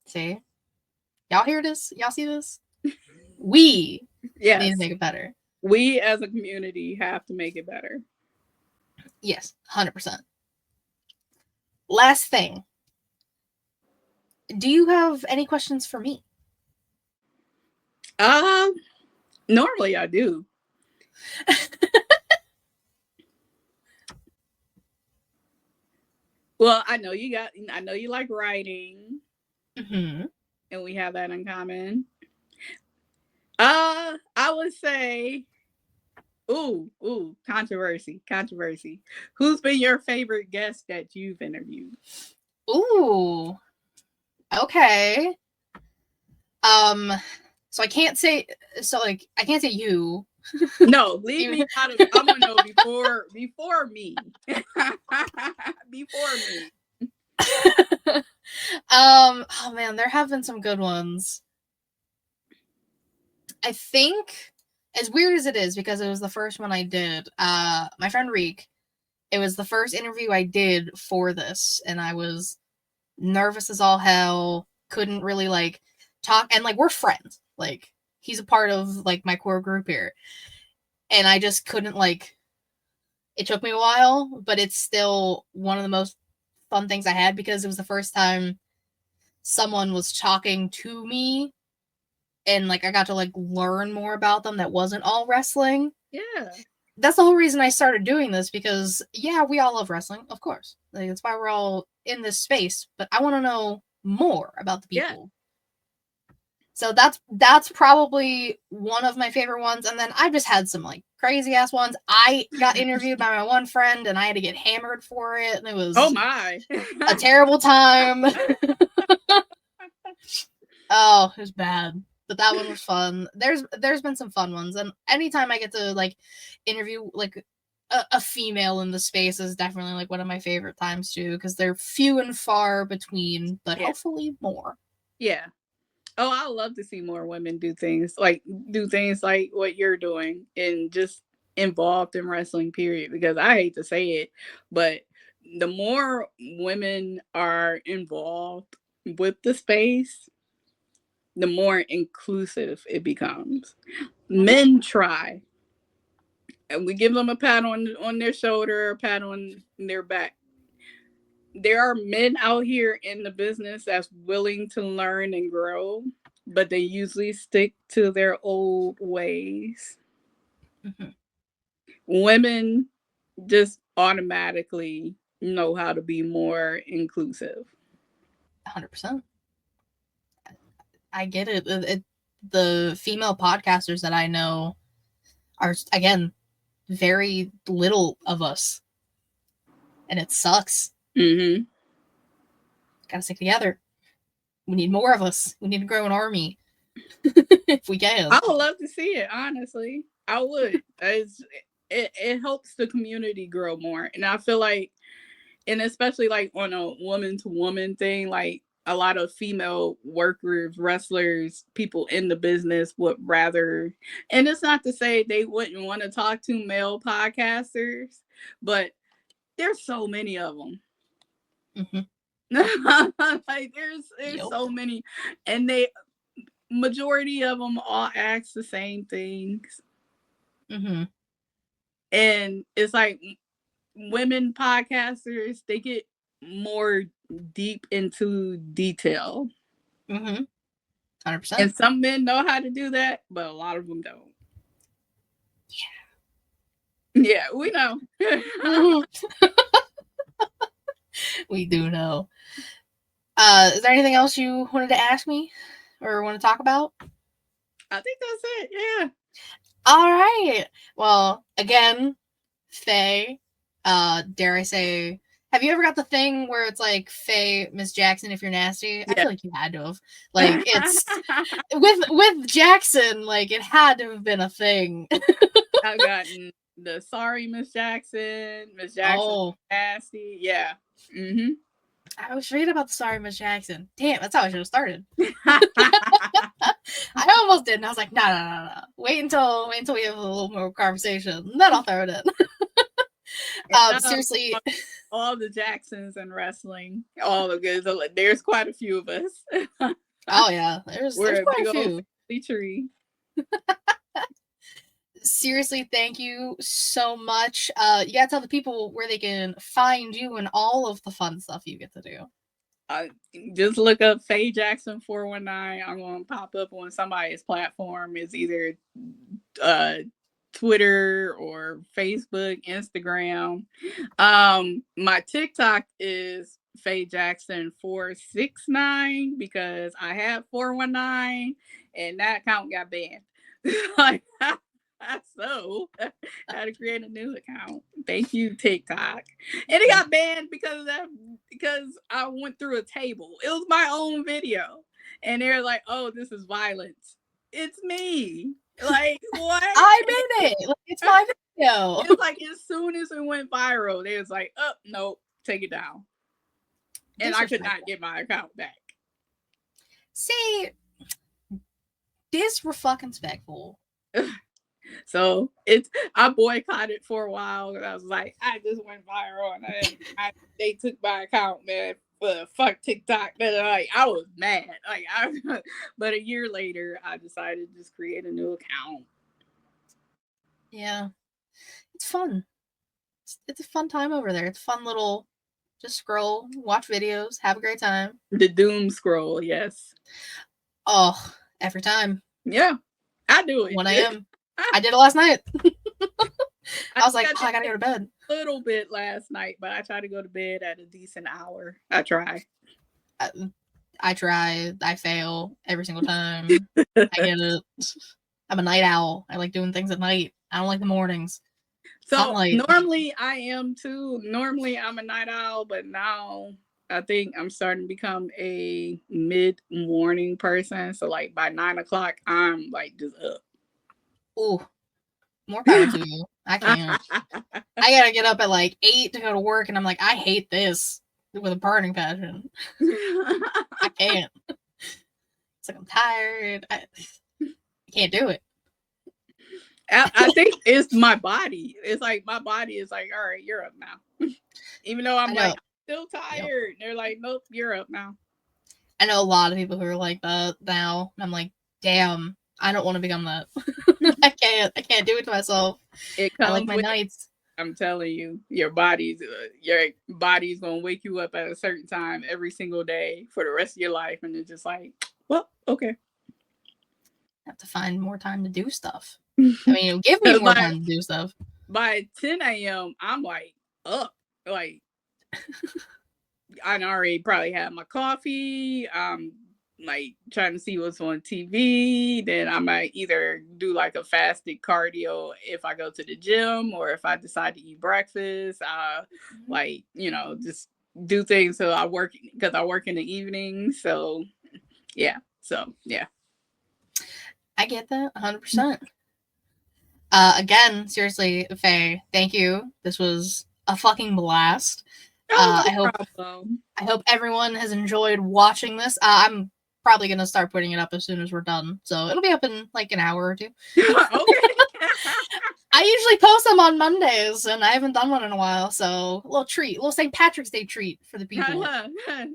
See, y'all hear this? Y'all see this? We need to make it better. We as a community have to make it better. Yes, 100%. Last thing. Do you have any questions for me? Normally I do. Well, I know you like writing. And we have that in common. I would say, controversy. Who's been your favorite guest that you've interviewed? Ooh. Okay. So I can't say you. No, leave me out of it. I want to know before me. Before me. Oh man, there have been some good ones. I think as weird as it is, because it was the first one I did, my friend Reek, it was the first interview I did for this, and I was nervous as all hell, couldn't really, like, talk, and, like, we're friends. Like, he's a part of, like, my core group here. And I just couldn't, like, it took me a while, but it's still one of the most fun things I had, because it was the first time someone was talking to me, and, like, I got to, like, learn more about them that wasn't all wrestling. Yeah. That's the whole reason I started doing this, because, yeah, we all love wrestling, of course. Like, that's why we're all in this space, but I want to know more about the people. Yeah. So that's probably one of my favorite ones. And then I've just had some, like, crazy ass ones. I got interviewed by my one friend, and I had to get hammered for it, and it was oh my a terrible time. Oh, it was bad. But that one was fun. There's been some fun ones, and anytime I get to, like, interview, like, a female in the space is definitely, like, one of my favorite times too, because they're few and far between, but hopefully more. Yeah. Oh, I love to see more women do things like what you're doing, and just involved in wrestling, period. Because I hate to say it, but the more women are involved with the space, the more inclusive it becomes. Men try, and we give them a pat on their shoulder, a pat on their back. There are men out here in the business that's willing to learn and grow, but they usually stick to their old ways. Mm-hmm. Women just automatically know how to be more inclusive. 100%. I get it. The female podcasters that I know are, again, very little of us, and it sucks. Mm-hmm. Gotta stick together. We need more of us. We need to grow an army. If we can. I would love to see it, honestly. I would. It helps the community grow more. And I feel like, and especially, like, on a woman to woman thing, like, a lot of female workers, wrestlers, people in the business would rather, and it's not to say they wouldn't want to talk to male podcasters, but there's so many of them. Mm-hmm. Like, there's so many, and majority of them all ask the same things. Mm-hmm. And it's like, women podcasters, they get more deep into detail. Mm-hmm. 100%. And some men know how to do that, but a lot of them don't. Yeah, we know. We do know. Is there anything else you wanted to ask me or want to talk about? I think that's it. Yeah. All right. Well, again, Faye, dare I say, have you ever got the thing where it's like, Faye, Miss Jackson, if you're nasty? Yeah. I feel like you had to have. Like, it's with Jackson, like, it had to have been a thing. I've gotten the sorry Miss Jackson, nasty. Yeah. Mm-hmm. I was reading about the sorry Miss Jackson. Damn, that's how I should have started. I almost did, and I was like, no. Wait until we have a little more conversation, then I'll throw it in. Seriously, all the Jacksons in wrestling, all the good. There's quite a few of us. Oh yeah, there's quite a few. Tree. Seriously, thank you so much. You gotta tell the people where they can find you and all of the fun stuff you get to do. Just look up Faye Jackson 419. I'm going to pop up on somebody's platform. It's either Twitter or Facebook, Instagram. My TikTok is Faye Jackson 469 because I had 419 and that account got banned. So I had to create a new account. Thank you, TikTok. And it got banned because I went through a table. It was my own video. And they're like, oh, this is violence. It's me. Like, what? I made it. Like, it's my video. It's like, as soon as it went viral, they was like, oh, no, take it down. And I could not get my account back. See, disrespectful. So I boycotted for a while because I was like, I just went viral and they took my account, man. Fuck TikTok. Like I was mad. But a year later, I decided to just create a new account. Yeah, it's fun. It's a fun time over there. It's fun little, just scroll, watch videos, have a great time. The doom scroll, yes. Oh, every time. Yeah, I do it. 1 a.m. I did it last night. I was like, I gotta go to bed. A little bit last night, but I try to go to bed at a decent hour. I try. I try. I fail every single time. I get it. I'm a night owl. I like doing things at night. I don't like the mornings. So Sunlight. Normally I am too. Normally I'm a night owl, but now I think I'm starting to become a mid-morning person. So like by 9 o'clock, I'm like just up. Ooh, more power to you. I can't. I gotta get up at like 8 to go to work, and I'm like, I hate this with a burning passion. I can't. It's like I'm tired. I can't do it. I think it's my body. It's like my body is like, all right, you're up now. Even though I'm like, I'm still tired. Yep. They're like, nope, you're up now. I know a lot of people who are like that now. And I'm like, damn, I don't want to become that. I can't do it to myself. I like my nights. I'm telling you, your body's gonna wake you up at a certain time every single day for the rest of your life, and it's just like, well, okay. I have to find more time to do stuff. I mean, it'll give me more time to do stuff. By 10 a.m., I'm like up, like I already probably had my coffee. Like trying to see what's on TV. Then I might either do like a fasted cardio if I go to the gym, or if I decide to eat breakfast. Like, you know, just do things. So I work because I work in the evening. So yeah. I get that 100%. Again, seriously, Faye, thank you. This was a fucking blast. I hope everyone has enjoyed watching this. I'm probably gonna start putting it up as soon as we're done, so it'll be up in like an hour or two. Okay. I usually post them on Mondays, and I haven't done one in a while, so a little St. Patrick's Day treat for the people.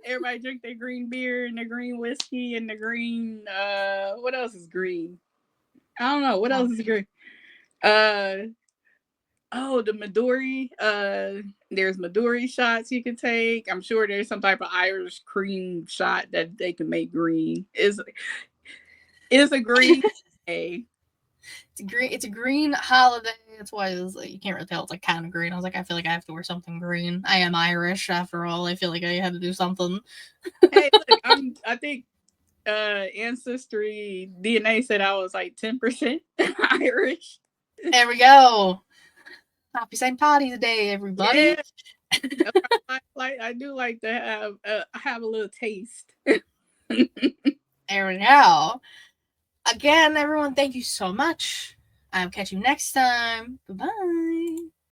Everybody drink their green beer and their green whiskey and the green. What else is green? I don't know. What else is green? Oh, the Midori. There's Midori shots you can take. I'm sure there's some type of Irish cream shot that they can make green. It's a green day. It's a green holiday. That's why you can't really tell. It's like kind of green. I was like, I feel like I have to wear something green. I am Irish after all. I feel like I had to do something. Hey, look, I think Ancestry DNA said I was like 10% Irish. There we go. Happy St. Patty's Day, everybody. Yeah. I do like to have a little taste. There we go. Again, everyone, thank you so much. I'll catch you next time. Bye-bye.